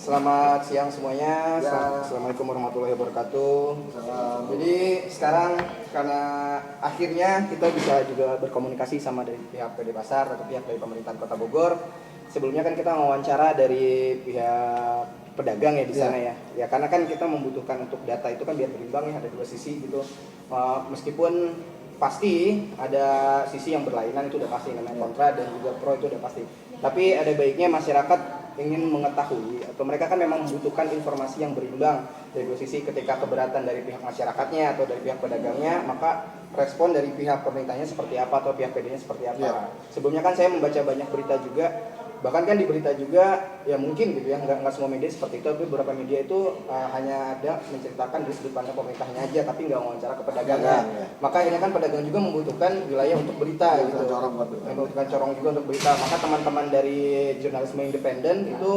Selamat siang semuanya. Ya. Assalamualaikum warahmatullahi wabarakatuh. Salam. Jadi sekarang karena akhirnya kita bisa juga berkomunikasi sama dari pihak PD Pasar atau pihak dari pemerintahan Kota Bogor. Sebelumnya kan kita wawancara dari pihak pedagang ya di sana ya. Ya karena kan kita membutuhkan untuk data itu kan biar berimbang ya, ada dua sisi gitu. Meskipun pasti ada sisi yang berlainan itu udah pasti, namanya kontra dan juga pro itu udah pasti. Tapi ada baiknya masyarakat ingin mengetahui atau mereka kan memang membutuhkan informasi yang berimbang dari dua sisi. Ketika keberatan dari pihak masyarakatnya atau dari pihak pedagangnya, maka respon dari pihak pemerintahnya seperti apa atau pihak PD-nya seperti apa. Sebelumnya kan saya membaca banyak berita juga, bahkan kan di berita juga ya mungkin gitu ya, nggak semua media seperti itu, tapi beberapa media itu hanya ada menceritakan dari sudut pandang pemerintahnya aja, tapi nggak wawancara ke pedagangnya. Maka ini kan pedagang juga membutuhkan wilayah untuk berita gitu, membutuhkan corong juga untuk berita. Maka teman-teman dari jurnalisme independen itu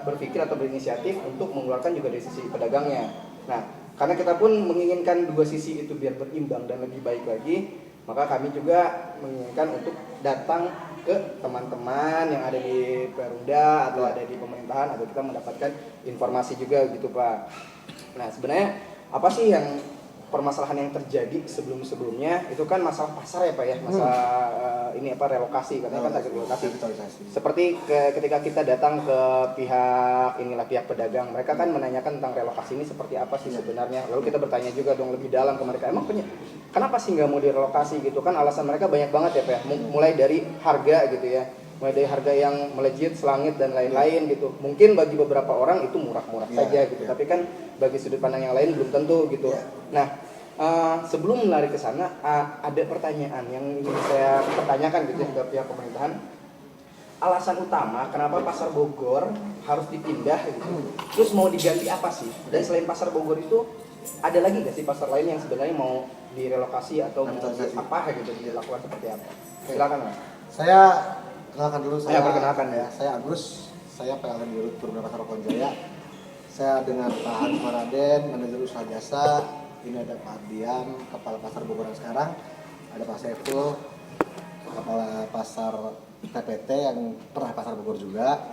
berpikir atau berinisiatif untuk mengeluarkan juga dari sisi pedagangnya. Nah, karena kita pun menginginkan dua sisi itu biar berimbang dan lebih baik lagi, maka kami juga menginginkan untuk datang ke teman-teman yang ada di Perumda atau ada di pemerintahan agar kita mendapatkan informasi juga gitu Pak. Nah sebenarnya apa sih yang permasalahan yang terjadi sebelumnya itu kan masalah pasar ya Pak ya, masalah ini apa relokasi, katanya kan target relokasi. Seperti ketika kita datang ke pihak pedagang, mereka kan menanyakan tentang relokasi ini seperti apa sih sebenarnya. Lalu kita bertanya juga dong lebih dalam ke mereka, emang kenapa sih nggak mau direlokasi gitu kan? Alasan mereka banyak banget ya Pak ya, mulai dari harga gitu ya, mulai dari harga yang melejit, selangit dan lain-lain gitu. Mungkin bagi beberapa orang itu murah-murah saja gitu, tapi kan bagi sudut pandang yang lain belum tentu gitu. Nah, sebelum lari ke sana, ada pertanyaan yang ingin saya pertanyakan gitu ke pihak pemerintahan. Alasan utama kenapa Pasar Bogor harus dipindah gitu, terus mau diganti apa sih? Dan selain Pasar Bogor itu ada lagi nggak sih pasar lain yang sebenarnya mau direlokasi atau mau apa gitu dilakukan seperti apa? Silakan Mas. Saya kenalkan dulu, Perkenalkan ya. Saya Agus, saya PLN Dirut Perumda Pasar Bogor Jaya. Saya dengan Pak Hans Maraden, manajer usaha jasa. Ini ada Pak Ardian, kepala pasar Bogor yang sekarang. Ada Pak Saiful, kepala pasar TPT yang pernah pasar Bogor juga.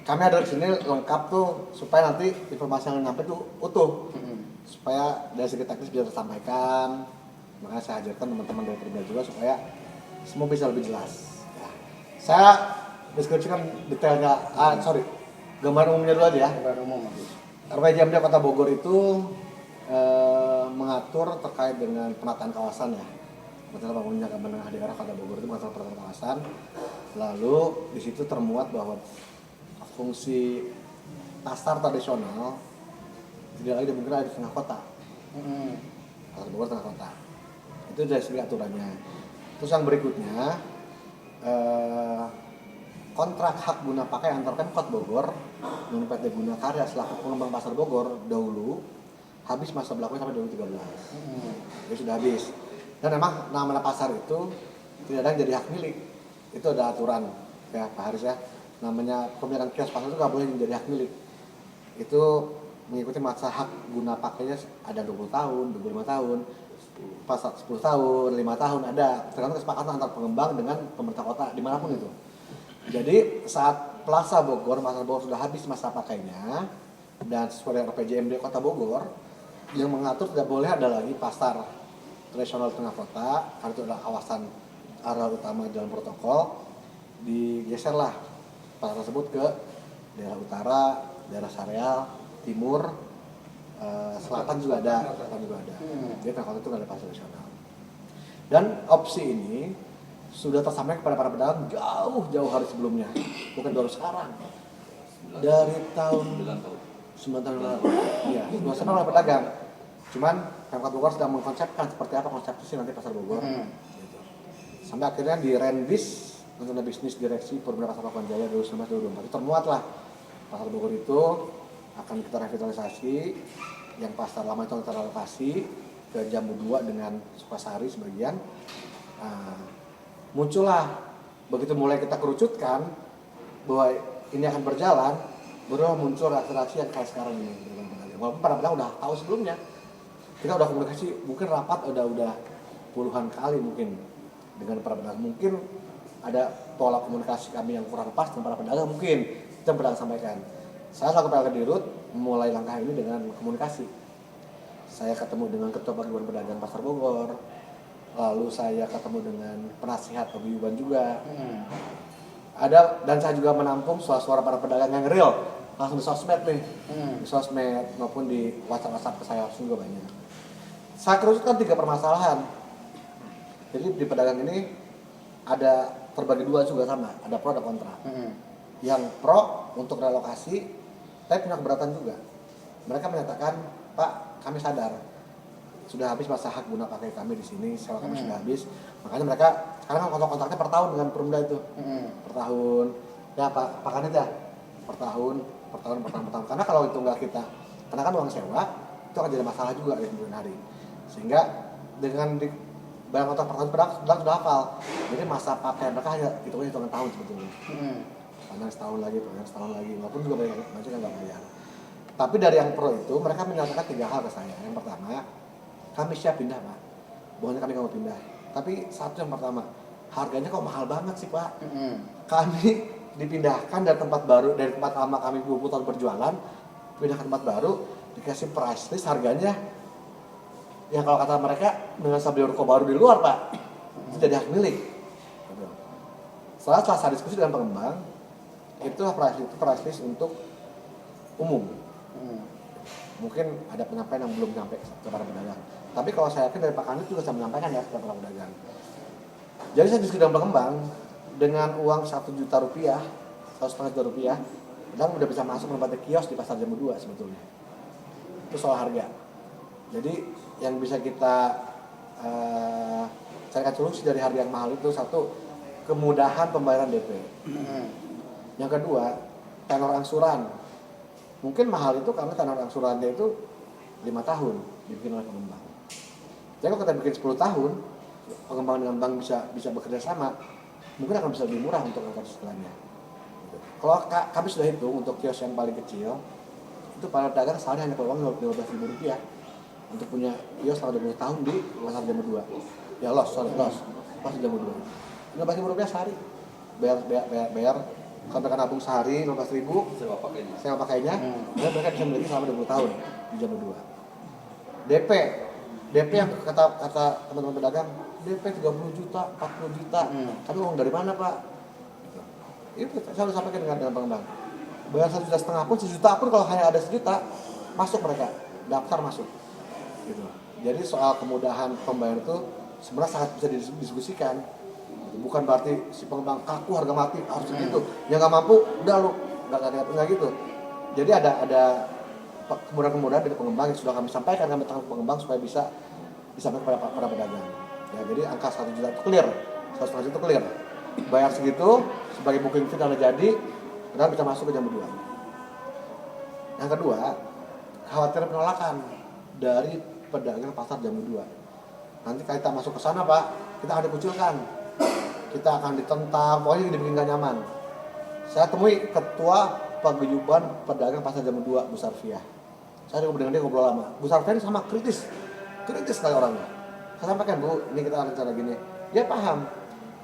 Kami ada di sini lengkap tuh supaya nanti informasi yang nyampe tuh utuh. Supaya dari segi teknis bisa tersampaikan. Makanya saya hadirkan teman-teman dari Perumda juga supaya semua bisa lebih jelas. Ya. Saya deskripsikan detailnya, gambar umumnya dulu aja ya. Gambar umum. RPJMD Kota Bogor itu mengatur terkait dengan penataan kawasan ya. Masalah bangunnya menengah daerah Kota Bogor itu masalah penataan kawasan. Lalu di situ termuat bahwa fungsi pasar tradisional tidak lagi dimungkinkan ada di tengah kota. Pasar Bogor tengah kota. Itu dari segi aturannya. Terus yang berikutnya kontrak hak guna pakai antar Pemkot Bogor dengan PT Guna Karya selaku pengembang Pasar Bogor dahulu habis masa berlakunya sampai 2013. Jadi sudah habis. Dan memang nama pasar itu tidak ada yang jadi hak milik. Itu ada aturan ya Pak Haris ya. Namanya pemilikan kios pasar itu nggak boleh menjadi hak milik. Itu mengikuti masa hak guna pakainya ada 20 tahun, 25 tahun, pasar 10 tahun, 5 tahun ada. Tergantung kesepakatan antar pengembang dengan pemerintah kota dimanapun itu. Jadi saat Plaza Bogor, Pasar Bogor sudah habis masa pakainya dan sesuai dengan RPJMD Kota Bogor yang mengatur tidak boleh ada lagi pasar tradisional tengah kota karena itu adalah kawasan area utama jalan protokol. Digeserlah pasar tersebut ke daerah utara, daerah Sareal, timur, selatan juga ada. Jadi tengah kota itu nggak ada pasar tradisional. Dan opsi ini sudah tersampaikan kepada para pedagang jauh hari sebelumnya, bukan baru sekarang. Dari tahun 9 tahun lalu, ya, sudah sama oleh pedagang. Cuman Pemkot Bogor sedang mengkonsepkan seperti apa konsepsi nanti Pasar Bogor. Gitu. Sampai akhirnya di Renbis, Rencana Bisnis Direksi Perumda Pasar Bogor Jaya 2019-2024 itu termuatlah Pasar Bogor itu akan kita revitalisasi. Yang pasar lama itu kita relokasi ke Jambu 2 dengan Sukasari sebagian. Muncullah begitu mulai kita kerucutkan bahwa ini akan berjalan, baru muncul reaksi-reaksi yang kayak sekarang ini. Walaupun para pedagang udah tahu sebelumnya, kita udah komunikasi, mungkin rapat udah puluhan kali mungkin dengan para pedagang. Mungkin ada pola komunikasi kami yang kurang pas dengan para pedagang, mungkin kita pedagang sampaikan. Saya selaku PLT Dirut memulai langkah ini dengan komunikasi. Saya ketemu dengan Ketua Paguyuban Pedagang Pasar Bogor, lalu saya ketemu dengan penasihat paguyuban juga. Ada, dan saya juga menampung suara-suara para pedagang yang real, langsung di sosmed nih, di sosmed maupun di WhatsApp ke saya juga banyak. Saya kerucutkan 3 permasalahan. Jadi di pedagang ini ada terbagi 2 juga sama, ada pro ada kontra. Yang pro untuk relokasi, tapi punya keberatan juga. Mereka menyatakan, Pak, kami sadar sudah habis masa hak guna pakai kami di sini, sewa kami sudah habis. Makanya mereka sekarang kan kontrak-kontraknya per tahun dengan Perumda itu, per tahun. Ya Pak Kanit ya, per tahun. Karena kalau itu nggak kita kenakan uang sewa, itu akan jadi masalah juga di kemudian hari. Sehingga dengan bayar kontrak per tahun pedagang sudah hafal. Jadi masa pakai mereka hanya hitungan tahun sebetulnya. Panjang setahun lagi, walaupun juga banyak yang nggak bayar. Tapi dari yang pro itu mereka menyatakan 3 hal ke saya. Yang pertama, kami siap pindah Pak, bukannya kami nggak mau pindah. Tapi satu yang pertama, harganya kok mahal banget sih Pak. Kami dipindahkan dari tempat baru, dari tempat lama kami 20 tahun berjualan, pindah ke tempat baru, dikasih price list harganya. Ya kalau kata mereka, dengan saya beli ruko baru di luar Pak, itu jadi hak milik. Setelah saya diskusi dengan pengembang, itu price list untuk umum. Mungkin ada penyampaian yang belum sampai ke para pedagang. Tapi kalau saya yakin dari Pak Kanit juga saya menyampaikan ya ke para pedagang. Jadi saya diskusi dengan pengembang dengan uang 1 juta rupiah, 1,5 juta rupiah, pedagang udah bisa masuk menempati kios di pasar Jambu 2 sebetulnya. Itu soal harga. Jadi yang bisa kita carikan solusi dari harga yang mahal itu, satu, kemudahan pembayaran DP. Yang kedua, tenor angsuran. Mungkin mahal itu karena tenor angsurannya itu 5 tahun dibikin oleh pengembang. Jadi kalau kita bikin 10 tahun, pengembang dengan bank bisa bekerja sama, mungkin akan bisa lebih murah untuk angka cicilannya. Kalau kami sudah hitung untuk kios yang paling kecil, itu para pedagang sehari hanya perlu uang Rp15.000 untuk punya kios selama 20 tahun di pasar Jambu 2. Ya pasar Jambu 2. Rp15.000 sehari. Bayar sampai kan nabung sehari 15.000 sewa pakainya, dan mereka bisa memiliki selama 20 tahun di Jambu 2. DP yang kata teman-teman pedagang, DP 30 juta, 40 juta. Tapi uang dari mana Pak? Itu saya harus sampaikan dengan pengembang. Bayar 1,5 juta pun, 1 juta pun kalau hanya ada 1 juta, masuk mereka, daftar masuk. Gitu. Jadi soal kemudahan pembayaran itu sebenarnya sangat bisa didiskusikan. Bukan berarti si pengembang kaku harga mati harus segitu. Yang nggak mampu, udah lu nggak gitu. Jadi ada kemudahan-kemudahan dari pengembang yang sudah kami sampaikan kami tanggung pengembang supaya bisa disampaikan kepada para pedagang. Ya, jadi angka 1 juta itu clear, 1,5 juta itu clear. Bayar segitu sebagai booking fee kalau jadi, pedagang bisa masuk ke Jambu 2. Yang kedua, khawatir penolakan dari pedagang pasar Jambu 2. Nanti kita masuk ke sana Pak, kita akan dikucilkan, kita akan ditentang, pokoknya dibikin gak nyaman. Saya temui Ketua Paguyuban Pedagang Pasar Jambu 2, Bu Sarfiah. Saya dengan dia ngobrol lama. Bu Sarfiah ini sama kritis sekali orangnya. Saya sampaikan, Bu, ini kita akan cara gini. Dia paham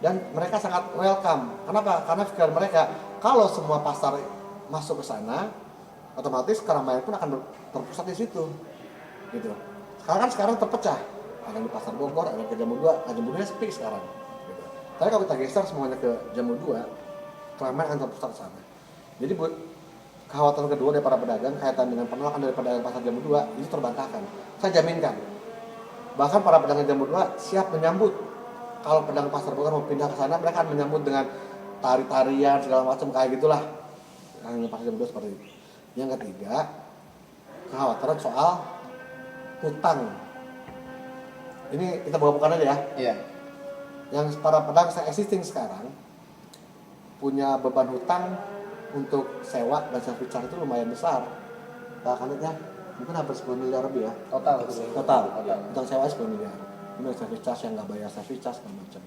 dan mereka sangat welcome. Kenapa? Karena pikiran mereka, kalau semua pasar masuk ke sana, otomatis keramaian pun akan terpusat di situ. Gitu. Sekarang terpecah. Ada di Pasar Bogor, ada ke Jambu 2, Jambu 2 sepi sekarang. Gitu. Tapi kalau kita geser semuanya ke Jambu 2, keramaian akan terpusat ke sana. Jadi kekhawatiran kedua dari para pedagang kaitan dengan penolakan dari pedagang pasar Jambu 2 itu terbantahkan. Saya jaminkan. Bahkan para pedagang Jambu 2 siap menyambut. Kalau pedagang pasar Bogor mau pindah ke sana, mereka akan menyambut dengan tari-tarian segala macam kayak gitulah. Yang pasar Jambu 2 seperti itu. Yang ketiga, kekhawatiran soal hutang. Ini kita buka-bukaan aja ya. Iya. Yang para pedagang existing sekarang punya beban hutang untuk sewa dan service charge itu lumayan besar. Bahkan mungkin hampir 10 miliar lebih ya. Total. Hutang sewa 10 miliar. Ini service charge yang nggak bayar service charge segala macam.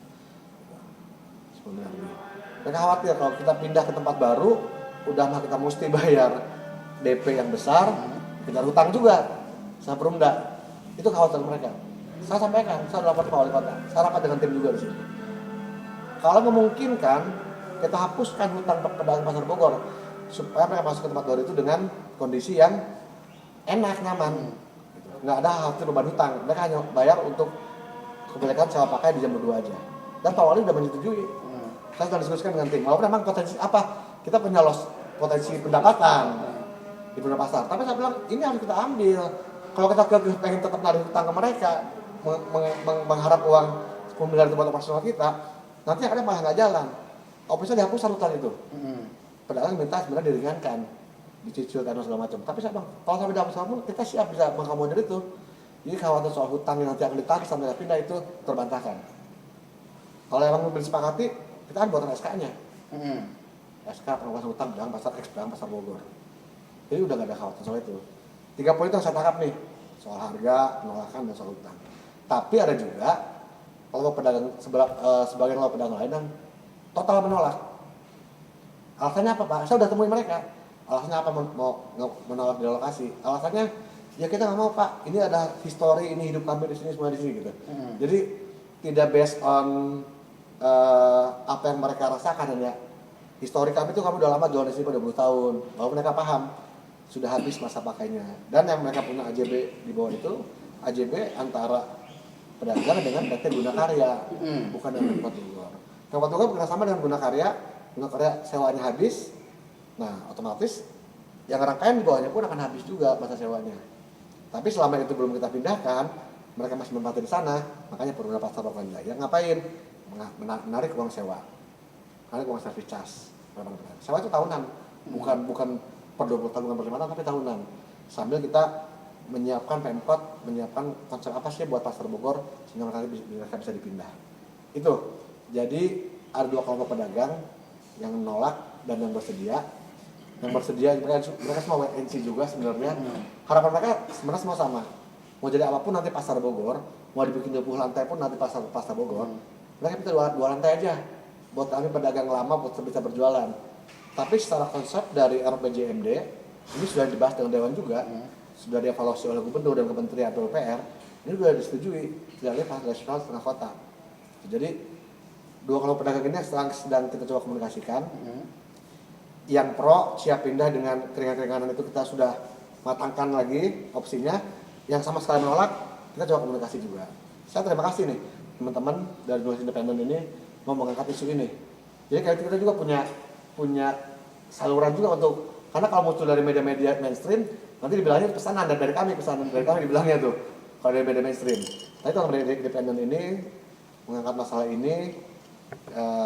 10 miliar lebih. Mereka khawatir kalau kita pindah ke tempat baru, udah mah kita mesti bayar DP yang besar, kita hutang juga sama Perumda. Itu kekhawatiran mereka. Saya sampaikan, saya lapor ke Pak Wali Kota. Saya rapat dengan tim juga di sini. Kalau memungkinkan, kita hapuskan hutang pedagang Pasar Bogor. supaya mereka masuk ke tempat baru itu dengan kondisi yang enak, nyaman. Gitu. Nggak ada khawatir beban hutang, mereka hanya bayar untuk kepemilikan sewa pakai di jam 2 aja. Dan Pak Wali udah menyetujui. Saya sudah diskusikan dengan tim, walaupun memang potensi kita punya potensi pendapatan di beberapa pasar. Tapi saya bilang ini harus kita ambil. Kalau kita pengen tetap narik hutang ke mereka, mengharap uang 10 miliar itu buat operasional kita, nanti akhirnya malah nggak jalan. Opsinya dihapus hutang itu. Pedagang minta sebenarnya diringankan, dicicil dan segala macam. Tapi saya bilang, kalau sampai dihapus pun kita siap bisa mengakomodir itu. Jadi khawatir soal hutang yang nanti akan ditarik sampai pindah itu terbantahkan. Kalau emang belum disepakati, kita kan buatan SK-nya. SK pengawasan hutang pedagang pasar X, pedagang pasar Bogor. Jadi udah gak ada khawatir soal itu. 3 poin itu yang saya tangkap nih, soal harga, penolakan, dan soal hutang. Tapi ada juga kelompok pedagang sebagian kelompok pedagang lain yang total menolak. Alasannya apa Pak? Saya udah temuin mereka. Alasannya apa mau menolak direlokasi? Alasannya ya kita nggak mau Pak. Ini ada history, ini hidup kami di sini semua di sini gitu. Jadi tidak based on apa yang mereka rasakan ya. Histori kami itu kami udah lama jual di sini pada 20 tahun. Bahwa mereka paham sudah habis masa pakainya. Dan yang mereka punya AJB di bawah itu AJB antara pedagang dengan PT Guna Karya, bukan dengan Pemkot Bogor. Pemkot Bogor bekerjasama dengan Guna Karya sewanya habis. Nah, otomatis yang rangkaian di bawahnya pun akan habis juga masa sewanya. Tapi selama itu belum kita pindahkan, mereka masih menempati di sana, makanya Perumda Pasar Lokan Jaya ngapain? Menarik uang sewa. Menarik uang service charge. Sewa itu tahunan, bukan per 20 tahun, bukan per 5 tahun, tapi tahunan. Sambil kita menyiapkan Pemkot, menyiapkan konsep apa sih buat Pasar Bogor sehingga mereka bisa dipindah. Itu. Jadi ada 2 kelompok pedagang yang menolak dan yang bersedia. Yang bersedia mereka semua wait and see juga sebenarnya. Harapan mereka sebenarnya semua sama. Mau jadi apapun nanti Pasar Bogor, mau dibikin 20 lantai pun nanti pasar Bogor. Mereka kita 2 lantai aja. Buat kami pedagang lama buat bisa berjualan. Tapi secara konsep dari RPJMD ini sudah dibahas dengan Dewan juga. Sudah dievaluasi oleh Gubernur dan Kementerian PUPR. Ini sudah disetujui jalannya fasilitas setengah kota. Jadi 2 kelompok pedagang ini sedang kita coba komunikasikan. Yang pro siap pindah dengan keringan-keringanan itu kita sudah matangkan lagi opsinya. Yang sama sekali menolak kita coba komunikasi juga. Saya terima kasih nih teman-teman dari jurnalis independen ini mau mengangkat isu ini. Jadi kayak kita juga punya saluran juga karena kalau muncul dari media-media mainstream nanti dibilangnya pesanan dari kami dibilangnya tuh kalau dari media mainstream. Tapi kalau media independen ini mengangkat masalah ini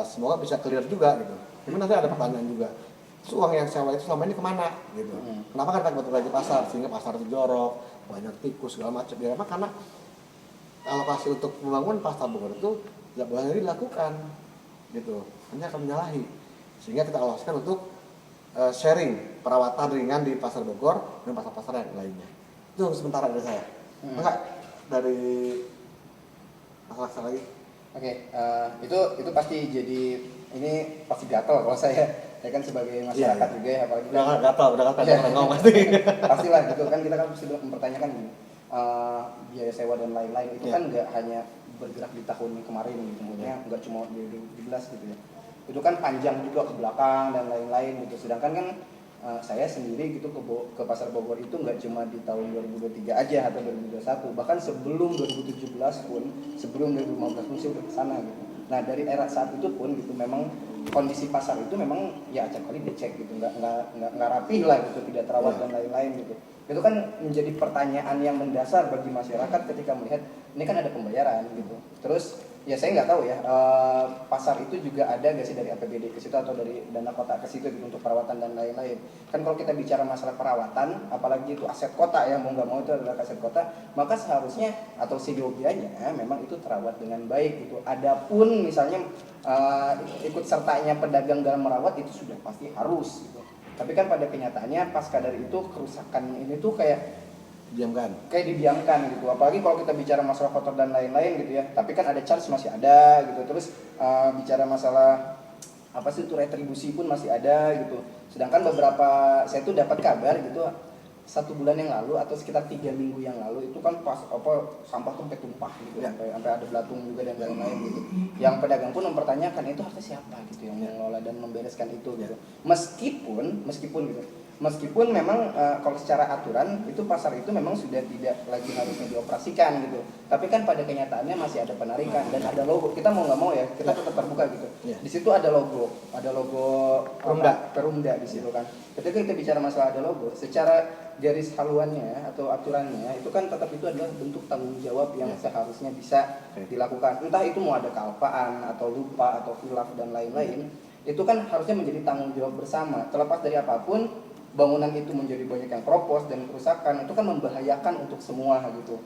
semoga bisa clear juga gitu. Tapi nanti ada pertanyaan juga. Terus uang yang sewa itu selama ini kemana gitu? Kenapa kan betul lagi pasar sehingga pasar itu jorok, banyak tikus segala macam? Ya memang karena alokasi untuk membangun Pasar Bogor itu tidak boleh dilakukan gitu. Hanya akan menyalahi. Sehingga kita alokasikan untuk sharing perawatan ringan di Pasar Bogor dan pasar-pasar yang lainnya. Itu sementara dari saya. Enggak dari masalah lagi. Oke, itu pasti jadi ini pasti gatel kalau saya kan sebagai masyarakat juga ya, apalagi udah gatel ngomong pasti. Pastilah gitu kan, kita kan mesti mempertanyakan gini, biaya sewa dan lain-lain itu kan nggak hanya bergerak di tahun kemarin gitu, nggak cuma di 2017 gitu ya. Itu kan panjang juga ke belakang dan lain-lain gitu. Sedangkan kan saya sendiri gitu ke Pasar Bogor itu nggak cuma di tahun 2023 aja atau 2021, bahkan sebelum 2017 pun, sebelum 2015 pun saya udah kesana gitu. Nah dari era saat itu pun gitu memang kondisi pasar itu memang ya acap kali dicek gitu, nggak rapi lah gitu, tidak terawat dan lain-lain gitu. Itu kan menjadi pertanyaan yang mendasar bagi masyarakat ketika melihat ini kan ada pembayaran gitu. Terus ya saya nggak tahu ya pasar itu juga ada nggak sih dari APBD ke situ atau dari dana kota ke situ gitu, untuk perawatan dan lain-lain. Kan kalau kita bicara masalah perawatan, apalagi itu aset kota ya, mau nggak mau itu adalah aset kota, maka seharusnya atau seyogianya memang itu terawat dengan baik gitu. Adapun misalnya ikut sertanya pedagang dalam merawat itu sudah pasti harus gitu. Tapi kan pada kenyataannya pasca dari itu kerusakan ini tuh kayak dibiamkan gitu. Apalagi kalau kita bicara masalah kotor dan lain-lain gitu ya. Tapi kan ada charge masih ada gitu. Terus bicara masalah apa sih itu retribusi pun masih ada gitu. Sedangkan beberapa saya tuh dapat kabar gitu 1 bulan yang lalu atau sekitar 3 minggu yang lalu itu kan pas sampah tuh sampai tumpah gitu, Ya. sampai ada belatung juga dan lain-lain gitu. Yang pedagang pun mempertanyakan itu harusnya siapa gitu yang mengelola dan membereskan itu gitu. Meskipun memang kalau secara aturan itu pasar itu memang sudah tidak lagi harusnya dioperasikan gitu. Tapi kan pada kenyataannya masih ada penarikan dan ada logo. Kita mau nggak mau ya kita tetap terbuka gitu. Ya. Di situ ada logo Perumda di situ kan. Ketika kita bicara masalah ada logo, secara garis haluannya atau aturannya itu kan tetap itu adalah bentuk tanggung jawab yang seharusnya bisa dilakukan. Entah itu mau ada kealpaan atau lupa atau khilaf dan lain-lain, itu kan harusnya menjadi tanggung jawab bersama. Terlepas dari apapun, bangunan itu menjadi banyak yang keropos dan kerusakan itu kan membahayakan untuk semua gitu.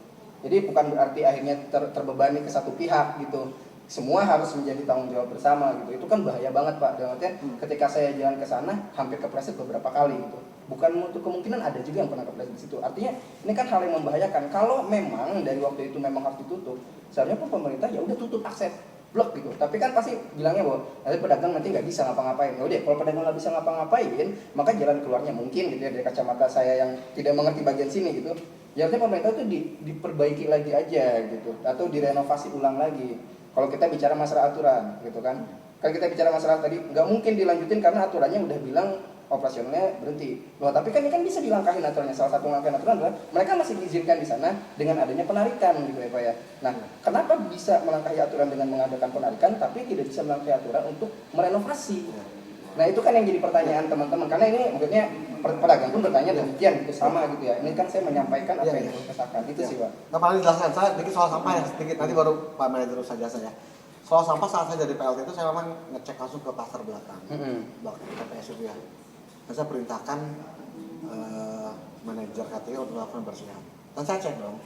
Jadi bukan berarti akhirnya terbebani ke satu pihak gitu. Semua harus menjadi tanggung jawab bersama gitu. Itu kan bahaya banget Pak. Dalam artian ketika saya jalan ke sana hampir kepleset beberapa kali gitu. Bukan untuk kemungkinan ada juga yang pernah kepleset di situ. Artinya ini kan hal yang membahayakan. Kalau memang dari waktu itu memang harus ditutup, seharusnya pun pemerintah ya udah tutup akses blok gitu. Tapi kan pasti bilangnya bahwa nanti pedagang nanti nggak bisa ngapa-ngapain. Ya udah, kalau pedagang nggak bisa ngapa-ngapain, maka jalan keluarnya mungkin gitu ya dari kacamata saya yang tidak mengerti bagian sini gitu. Ya harusnya pemerintah itu diperbaiki lagi aja gitu, atau direnovasi ulang lagi. Kalau kita bicara masalah aturan gitu kan. Kalau kita bicara masalah tadi nggak mungkin dilanjutin karena aturannya udah bilang operasionalnya berhenti. Loh, tapi kan ini kan bisa dilangkahin aturannya. Salah satu langkah aturan adalah mereka masih diizinkan di sana dengan adanya penarikan gitu ya Pak ya. Nah, kenapa bisa melangkahi aturan dengan mengadakan penarikan tapi tidak bisa melangkahi aturan untuk merenovasi? Nah, itu kan yang jadi pertanyaan teman-teman. Karena ini maksudnya pedagang pun bertanya demikian gitu sama gitu ya. Ini kan saya menyampaikan apa yang dikatakan. Itu sih Pak. Nah, paling jelaskan saya sedikit soal sampah ya, sedikit nanti baru Pak Manajer saja saya. Soal sampah saat saya jadi PLT itu saya memang ngecek langsung ke pasar belakang, belakang TPS itu ya. Dan saya perintahkan manajer KTI untuk melakukan bersihan. Dan saya cek dong.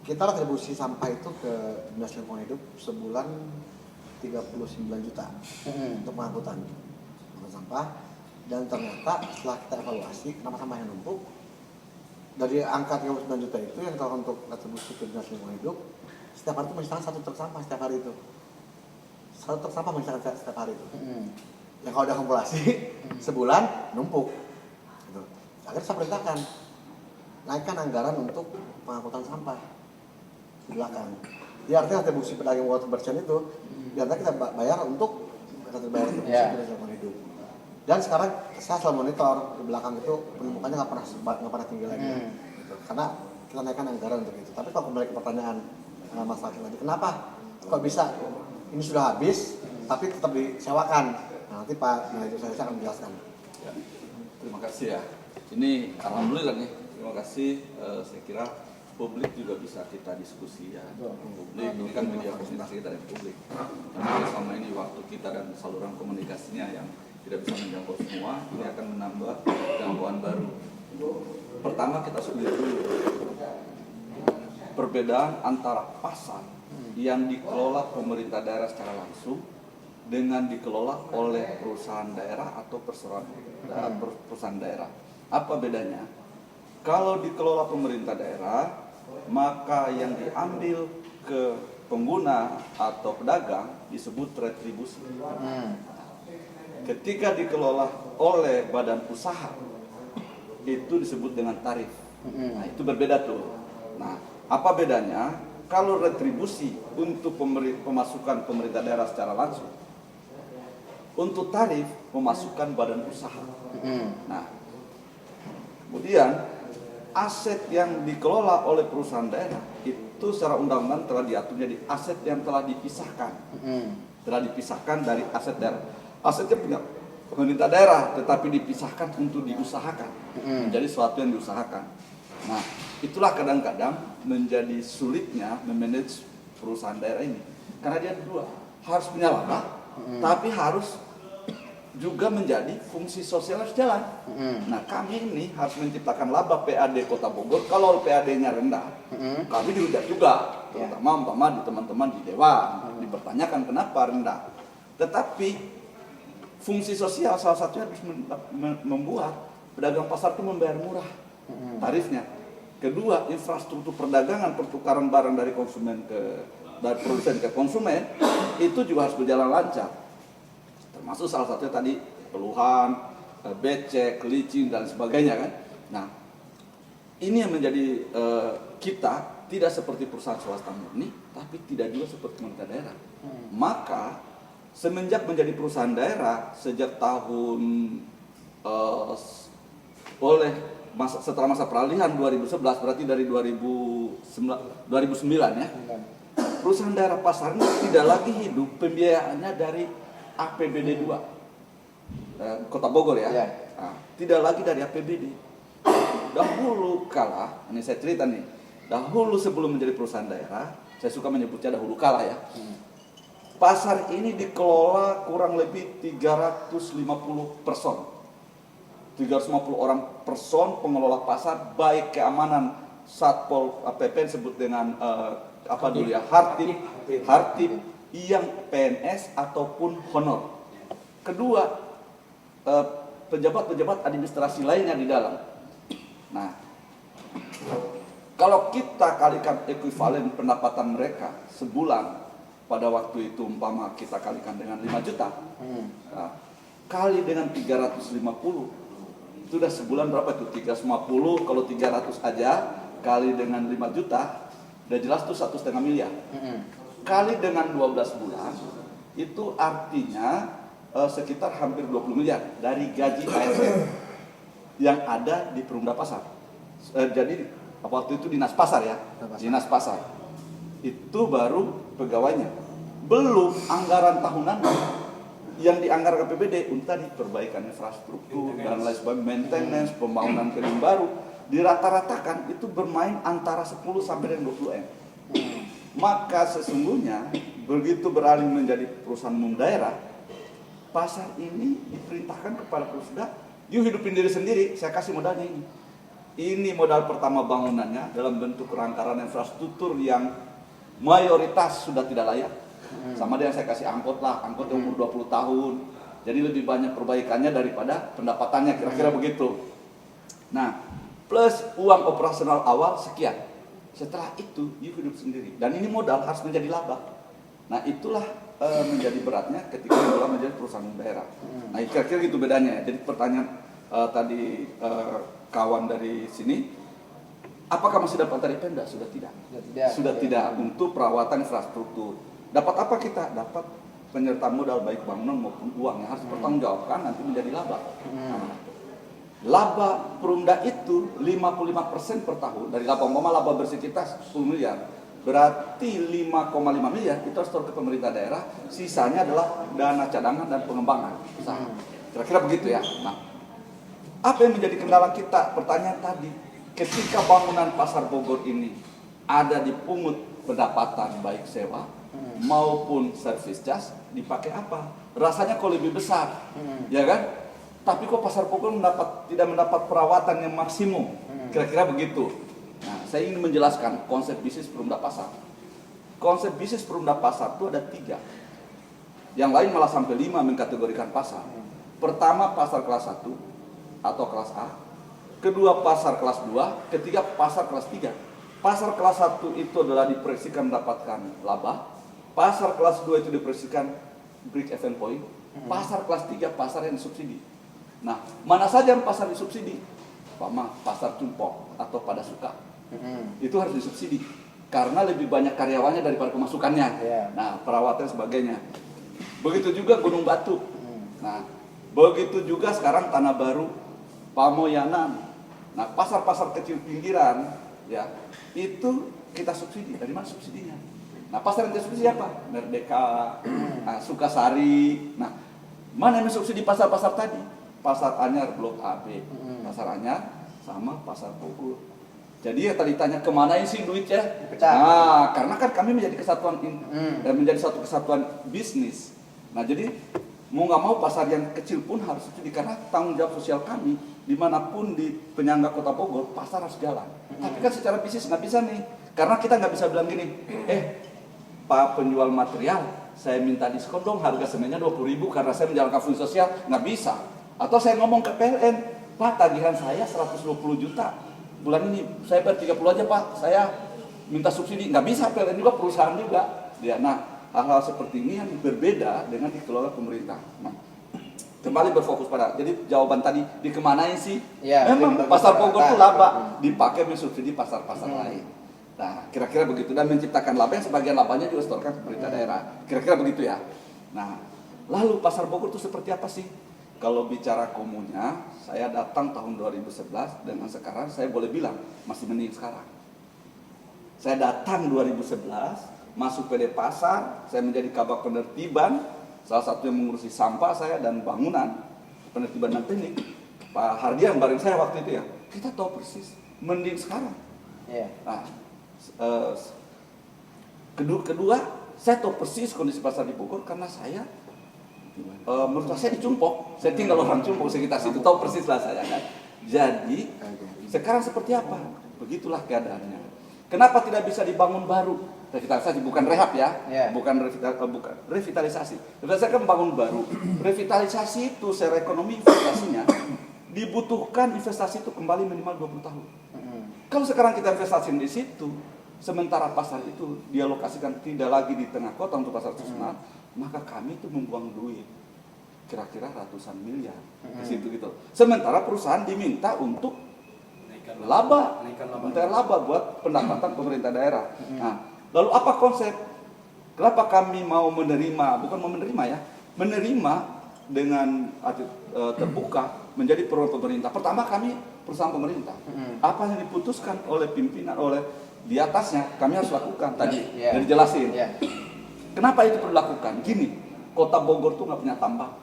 Kita retribusi sampah itu ke Dinas Lingkungan Hidup sebulan 39 juta untuk pengangkutan sampah. Dan ternyata setelah kita evaluasi kenapa sampah yang numpuk, dari angka 39 juta itu yang kalau untuk retribusi ke Dinas Lingkungan Hidup setiap hari itu menyisakan 1 truk sampah setiap hari itu. 1 truk sampah menyisakan setiap hari itu. Yang kalau udah akumulasi sebulan numpuk. Gitu. Akhirnya saya perintahkan naikkan anggaran untuk pengangkutan sampah di belakang. Ya artinya retribusi pedagang water bersihan itu biarlah kita bayar untuk bayar retribusi lingkungan hidup. Dan sekarang saya selalu monitor di belakang itu penumpukannya nggak pernah tinggi lagi. Gitu. Karena kita naikkan anggaran untuk itu. Tapi kalau kembali ke pertanyaan Mas Fakir tadi, kenapa kok bisa ini sudah habis tapi tetap disewakan? Nah, nanti Pak Manajer saya akan menjelaskan. Ya, terima kasih ya. Ini alhamdulillah nih. Terima kasih. Saya kira publik juga bisa kita diskusi ya. Publik ini kan media komunikasi kita dan publik. Karena selama ini waktu kita dan saluran komunikasinya yang tidak bisa menjangkau semua, ini akan menambah gangguan baru. Pertama kita sudah dulu perbedaan antara pasar yang dikelola pemerintah daerah secara langsung dengan dikelola oleh perusahaan daerah atau perusahaan daerah. Apa bedanya? Kalau dikelola pemerintah daerah, maka yang diambil ke pengguna atau pedagang disebut retribusi. Ketika dikelola oleh badan usaha, itu disebut dengan tarif. Nah, itu berbeda tuh. Nah, apa bedanya? Kalau retribusi untuk pemasukan pemerintah daerah secara langsung, untuk tarif pemasukan badan usaha. Nah, kemudian aset yang dikelola oleh perusahaan daerah itu secara undang-undang telah diatur jadi aset yang telah dipisahkan, telah dipisahkan dari aset daerah. Asetnya punya pemerintah daerah, tetapi dipisahkan untuk diusahakan, menjadi sesuatu yang diusahakan. Nah, itulah kadang-kadang menjadi sulitnya memanage perusahaan daerah ini, karena dia dua harus punya laba, tapi harus juga menjadi fungsi sosial harus jalan. Nah, kami ini harus menciptakan laba PAD Kota Bogor. Kalau PAD-nya rendah, kami dihujat juga, terutama umpama di teman-teman di Dewan, dipertanyakan kenapa rendah. Tetapi fungsi sosial salah satunya harus membuat pedagang pasar itu membayar murah tarifnya. Kedua, infrastruktur perdagangan pertukaran barang dari produsen ke konsumen itu juga harus berjalan lancar. Termasuk salah satunya tadi keluhan, becek, licin dan sebagainya kan. Nah, ini yang menjadi kita tidak seperti perusahaan swasta murni, tapi tidak juga seperti pemerintah daerah. Maka semenjak menjadi perusahaan daerah sejak tahun setelah masa peralihan 2011, berarti dari 2009 ya, perusahaan daerah pasar ini tidak lagi hidup pembiayaannya dari APBD 2 Kota Bogor ya. Nah, tidak lagi dari APBD. Dahulu kala, ini saya cerita nih, dahulu sebelum menjadi perusahaan daerah, saya suka menyebutnya dahulu kala ya, pasar ini dikelola kurang lebih 350 person, 350 orang person pengelola pasar, baik keamanan Satpol PP disebut dengan apa dulu ya, Hartib yang PNS ataupun honor. Kedua, pejabat-pejabat administrasi lainnya di dalam. Nah, kalau kita kalikan ekuivalen pendapatan mereka sebulan pada waktu itu, umpama kita kalikan dengan 5 juta, nah, kali dengan 350, itu udah sebulan berapa itu? 350, kalau 300 aja, kali dengan 5 juta, udah jelas tuh 1,5 miliar. Kali dengan 12 bulan, itu artinya sekitar hampir 20 miliar dari gaji ASN yang ada di Perumda Pasar. Jadi waktu itu dinas pasar ya, dinas pasar. Itu baru pegawainya. Belum anggaran tahunan yang dianggarkan APBD untuk tadi perbaikan infrastruktur dan lain sebagainya, maintenance, pembangunan gedung baru, dirata-ratakan itu bermain antara 10 sampai dengan 20 M. Maka sesungguhnya begitu beralih menjadi perusahaan umum daerah, pasar ini diperintahkan kepada perusahaan, yuk hidupin diri sendiri, saya kasih modalnya ini. Ini modal pertama bangunannya dalam bentuk rangkaian infrastruktur yang mayoritas sudah tidak layak. Sama dengan saya kasih angkot lah, angkot yang umur 20 tahun. Jadi lebih banyak perbaikannya daripada pendapatannya, kira-kira begitu. Nah, plus uang operasional awal sekian. Setelah itu, yuk hidup sendiri. Dan ini modal harus menjadi laba. Nah, itulah menjadi beratnya ketika mulai menjadi perusahaan daerah. Nah, kira-kira gitu bedanya. Jadi pertanyaan tadi kawan dari sini, apakah masih dapat dari Pemda? Sudah tidak. Sudah tidak untuk perawatan infrastruktur. Dapat apa kita? Dapat penyertaan modal baik bangunan maupun uang yang harus dipertanggungjawabkan nanti menjadi laba. Nah, laba Perumda itu 55% per tahun dari laba bersih kita 10 miliar. Berarti 5,5 miliar itu harus ke pemerintah daerah, sisanya adalah dana cadangan dan pengembangan usaha. Kira-kira begitu ya. Nah, apa yang menjadi kendala kita? Pertanyaan tadi, ketika bangunan Pasar Bogor ini ada dipungut pendapatan baik sewa maupun service charge, dipakai apa? Rasanya kok lebih besar, ya kan? Tapi kok Pasar Bogor tidak mendapat perawatan yang maksimum, kira-kira begitu. Nah, saya ingin menjelaskan konsep bisnis Perumda Pasar. Konsep bisnis Perumda Pasar itu ada 3. Yang lain malah sampai 5 mengkategorikan pasar. Pertama, pasar kelas 1 atau kelas A. Kedua, pasar kelas 2. Ketiga, pasar kelas 3. Pasar kelas 1 itu adalah diproyeksikan mendapatkan laba. Pasar kelas 2 itu diproyeksikan break even point. Pasar kelas 3, pasar yang disubsidi. Nah, mana saja yang pasar disubsidi? Pasar Cumpok atau pada suka. Itu harus disubsidi karena lebih banyak karyawannya daripada pemasukannya. Nah, perawatan sebagainya. Begitu juga Gunung Batu. Nah, begitu juga sekarang Tanah Baru, Pamoyanan. Nah, pasar-pasar kecil pinggiran ya, itu kita subsidi. Dari mana subsidinya? Nah, pasar yang disubsidi apa? Merdeka, Sukasari. Nah, mana yang subsidi pasar-pasar tadi? Pasar Anyar Blok AB, Pasar Anyar sama Pasar Bogor. Jadi ya tadi tanya kemana sih duitnya? Nah, karena kan kami menjadi kesatuan menjadi satu kesatuan bisnis. Nah, jadi mau nggak mau pasar yang kecil pun harus subsidi karena tanggung jawab sosial kami dimanapun di penyangga Kota Bogor pasar harus jalan. Tapi kan secara bisnis nggak bisa nih, karena kita nggak bisa bilang gini, Pak penjual material, saya minta diskon dong harga semennya 20.000 karena saya menjalankan fungsi sosial, nggak bisa. Atau saya ngomong ke PLN, Pak tagihan saya 120 juta. Bulan ini saya bayar 30 aja Pak, saya minta subsidi. Nggak bisa, PLN juga perusahaan juga. Ya, nah, hal-hal seperti ini yang berbeda dengan dikelola pemerintah. Nah, kembali berfokus pada. Jadi jawaban tadi dikemanain sih? Iya, Memang lebih pasar bagus Bogor itu rata. laba dipakai mensubsidi pasar-pasar lain. Nah, kira-kira begitu dan menciptakan laba yang sebagian labanya juga setorkan ke pemerintah daerah. Kira-kira begitu ya. Nah, lalu pasar Bogor itu seperti apa sih? Kalau bicara kumunya, saya datang tahun 2011 dengan sekarang saya boleh bilang masih mending sekarang. Saya datang 2011, masuk PD Pasar, saya menjadi kabak penertiban, salah satu yang mengurusi sampah saya dan bangunan, penertiban dan teknik. Pak Hardian bareng saya waktu itu ya, kita tahu persis, mending sekarang. Iya. Nah, kedua, saya tahu persis kondisi pasar di Bogor karena saya, menurut saya di Cumpok, saya tinggal orang Cumpok sekitar situ, tahu persis lah saya kan. Jadi, sekarang seperti apa? Begitulah keadaannya. Kenapa tidak bisa dibangun baru? Revitalisasi bukan rehab ya, bukan revitalisasi. Revitalisasi kan membangun baru. Revitalisasi itu secara ekonomi investasinya dibutuhkan investasi itu kembali minimal 20 tahun. Kalau sekarang kita investasi di situ, sementara pasar itu dialokasikan tidak lagi di tengah kota untuk pasar seasonal, maka kami itu membuang duit kira-kira ratusan miliar di situ gitu. Sementara perusahaan diminta untuk laba buat pendapatan pemerintah daerah. Nah, lalu apa konsep? Kenapa kami mau menerima, bukan mau menerima ya, menerima dengan hati terbuka menjadi program pemerintah. Pertama kami perusahaan pemerintah. Apa yang diputuskan oleh pimpinan, oleh di atasnya kami harus lakukan tadi. Dari jelasin. Kenapa itu perlu dilakukan? Gini, kota Bogor tuh nggak punya tambang.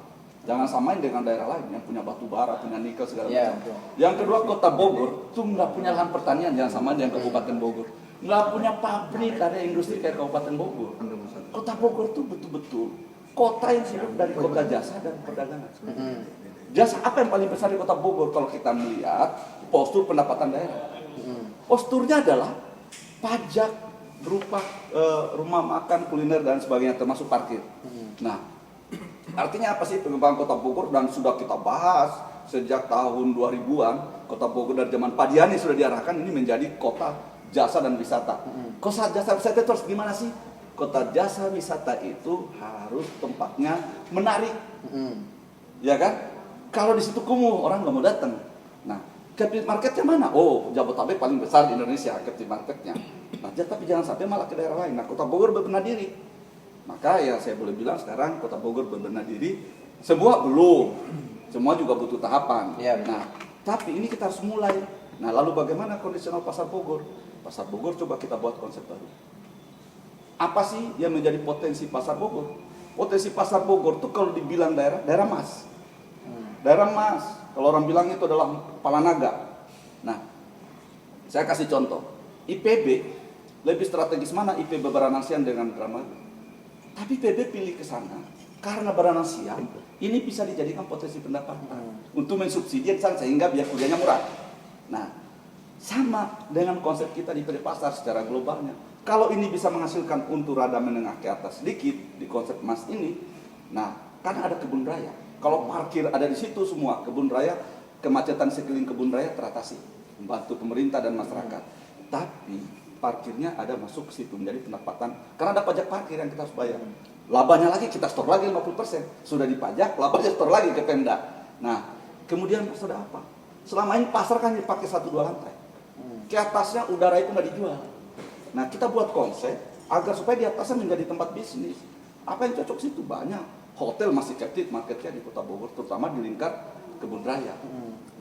Jangan samain dengan daerah lain yang punya batu bara, punya nikel segala macam. Yang kedua, kota Bogor tuh nggak punya lahan pertanian, jangan samain dengan Kabupaten Bogor. Nggak punya pabrik, ada industri kayak Kabupaten Bogor. Kota Bogor tuh betul-betul kota yang hidup dari kota jasa dan perdagangan. Jasa apa yang paling besar di kota Bogor kalau kita melihat postur pendapatan daerah? Posturnya adalah pajak berupa rumah makan, kuliner dan sebagainya termasuk parkir. Nah, artinya apa sih pengembangan kota Bogor dan sudah kita bahas sejak tahun 2000-an. Kota Bogor dari zaman Padiani sudah diarahkan ini menjadi kota jasa dan wisata. Kota jasa wisata itu harus gimana sih? Kota jasa wisata itu harus tempatnya menarik, ya kan? Kalau di situ kumuh orang nggak mau datang. Nah, captive marketnya mana? Oh, Jabodetabek paling besar di Indonesia captive marketnya. Nah, tapi jangan sampai malah ke daerah lain. Nah, kota Bogor berbenah diri. Maka ya saya boleh bilang sekarang kota Bogor berbenah diri. Semua belum, semua juga butuh tahapan. Nah, tapi ini kita harus mulai. Nah, lalu bagaimana kondisional pasar Bogor? Pasar Bogor coba kita buat konsep baru. Apa sih yang menjadi potensi pasar Bogor? Potensi pasar Bogor tuh kalau dibilang daerah emas. Daerah emas, kalau orang bilang itu adalah Palanaga. Nah, saya kasih contoh. IPB lebih strategis mana IPB Baranasian dengan Dramaga? Tapi IPB pilih ke sana karena Baranasian ini bisa dijadikan potensi pendapatan untuk mensubsidi sehingga biaya kuliahnya murah. Nah, sama dengan konsep kita di PD Pasar secara globalnya. Kalau ini bisa menghasilkan untuk rada menengah ke atas sedikit di konsep emas ini, nah kan ada kebun raya. Kalau parkir ada di situ semua, kebun raya, kemacetan sekeliling kebun raya teratasi, membantu pemerintah dan masyarakat. Tapi parkirnya ada masuk ke situ menjadi pendapatan, karena ada pajak parkir yang kita harus bayar. Labanya lagi kita store lagi 50%, sudah dipajak, labanya store lagi ke Pemda. Nah, kemudian sudah apa? Selama ini pasar kan dipakai 1-2 lantai. Ke atasnya udara itu nggak dijual. Nah, kita buat konsep agar supaya di atasnya menjadi tempat bisnis. Apa yang cocok situ? Banyak. Hotel masih captive marketnya di kota Bogor, terutama di lingkar kebun raya.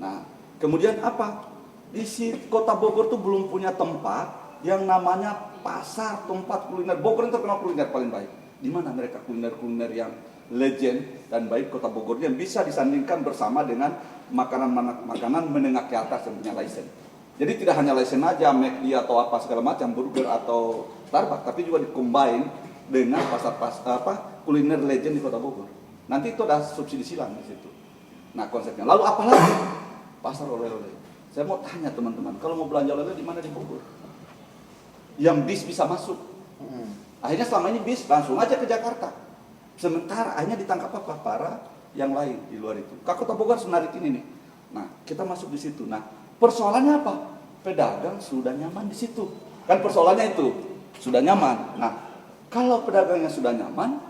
Nah, kemudian apa? Di kota Bogor tuh belum punya tempat yang namanya pasar tempat kuliner. Bogor itu terkenal kuliner paling baik. Di mana mereka kuliner-kuliner yang legend dan baik kota Bogor yang bisa disandingkan bersama dengan makanan-makanan menengah ke atas yang punya license. Jadi tidak hanya license aja, McD atau apa segala macam, burger atau Starbucks, tapi juga dikombin dengan pasar kuliner legend di kota Bogor. Nanti itu ada subsidi silang di situ. Nah, konsepnya. Lalu apa lagi? Pasar oleh-oleh. Saya mau tanya teman-teman, kalau mau belanja oleh-oleh di mana di Bogor? Yang bis bisa masuk. Akhirnya selama ini bis langsung aja ke Jakarta. Sementara akhirnya ditangkap apa? Para yang lain di luar itu. Kota Bogor harus menarik ini nih. Nah, kita masuk di situ. Nah, persoalannya apa? Pedagang sudah nyaman di situ. Kan persoalannya itu, sudah nyaman. Nah, kalau pedagangnya sudah nyaman,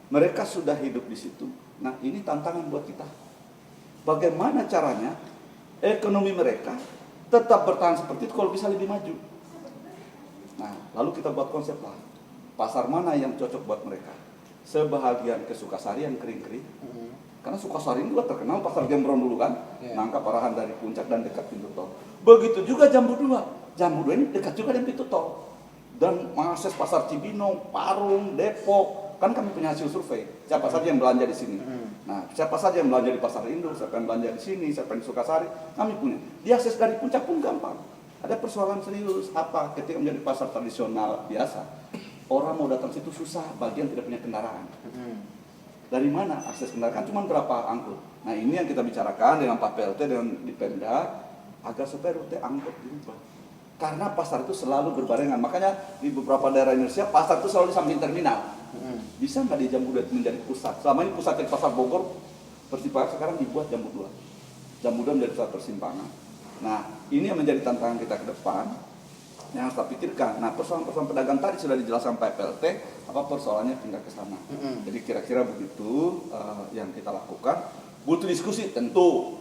mereka sudah hidup di situ. Nah, ini tantangan buat kita. Bagaimana caranya ekonomi mereka tetap bertahan seperti itu kalau bisa lebih maju. Nah, lalu kita buat konsep lah. Pasar mana yang cocok buat mereka? Sebahagian ke Sukasari yang kering-kering. Karena Sukasari itu terkenal pasar Gembrong dulu kan. Nangkap arahan dari puncak dan dekat pintu tol. Begitu juga Jambu 2. Jambu 2 ini dekat juga dengan pintu tol. Dan mengakses pasar Cibinong, Parung, Depok. Kan kami punya hasil survei. Siapa saja yang belanja di sini. Nah, siapa saja yang belanja di pasar Induk, siapa yang belanja di sini, siapa yang di Sukasari, kami punya. Diakses dari puncak pun gampang. Ada persoalan serius apa ketika menjadi pasar tradisional biasa. Orang mau datang situ susah, bagian tidak punya kendaraan. Dari mana akses kendaraan? Kan cuma berapa angkut. Nah, ini yang kita bicarakan dengan Pak PLT dengan di Pemda agar supaya rute angkut dirubah. Karena pasar itu selalu berbarengan. Makanya di beberapa daerah Indonesia pasar itu selalu di samping terminal. Bisa nggak di Jambu 2 itu menjadi pusat? Selama ini pusat dari pasar Bogor, persimpangan sekarang dibuat Jambu 2. Jambu 2 menjadi pusat persimpangan. Nah, ini yang menjadi tantangan kita ke depan yang harus kita pikirkan. Nah, persoalan-persoalan pedagang tadi sudah dijelaskan Pak PLT, apa persoalannya pindah ke sana. Jadi kira-kira begitu yang kita lakukan. Butuh diskusi tentu.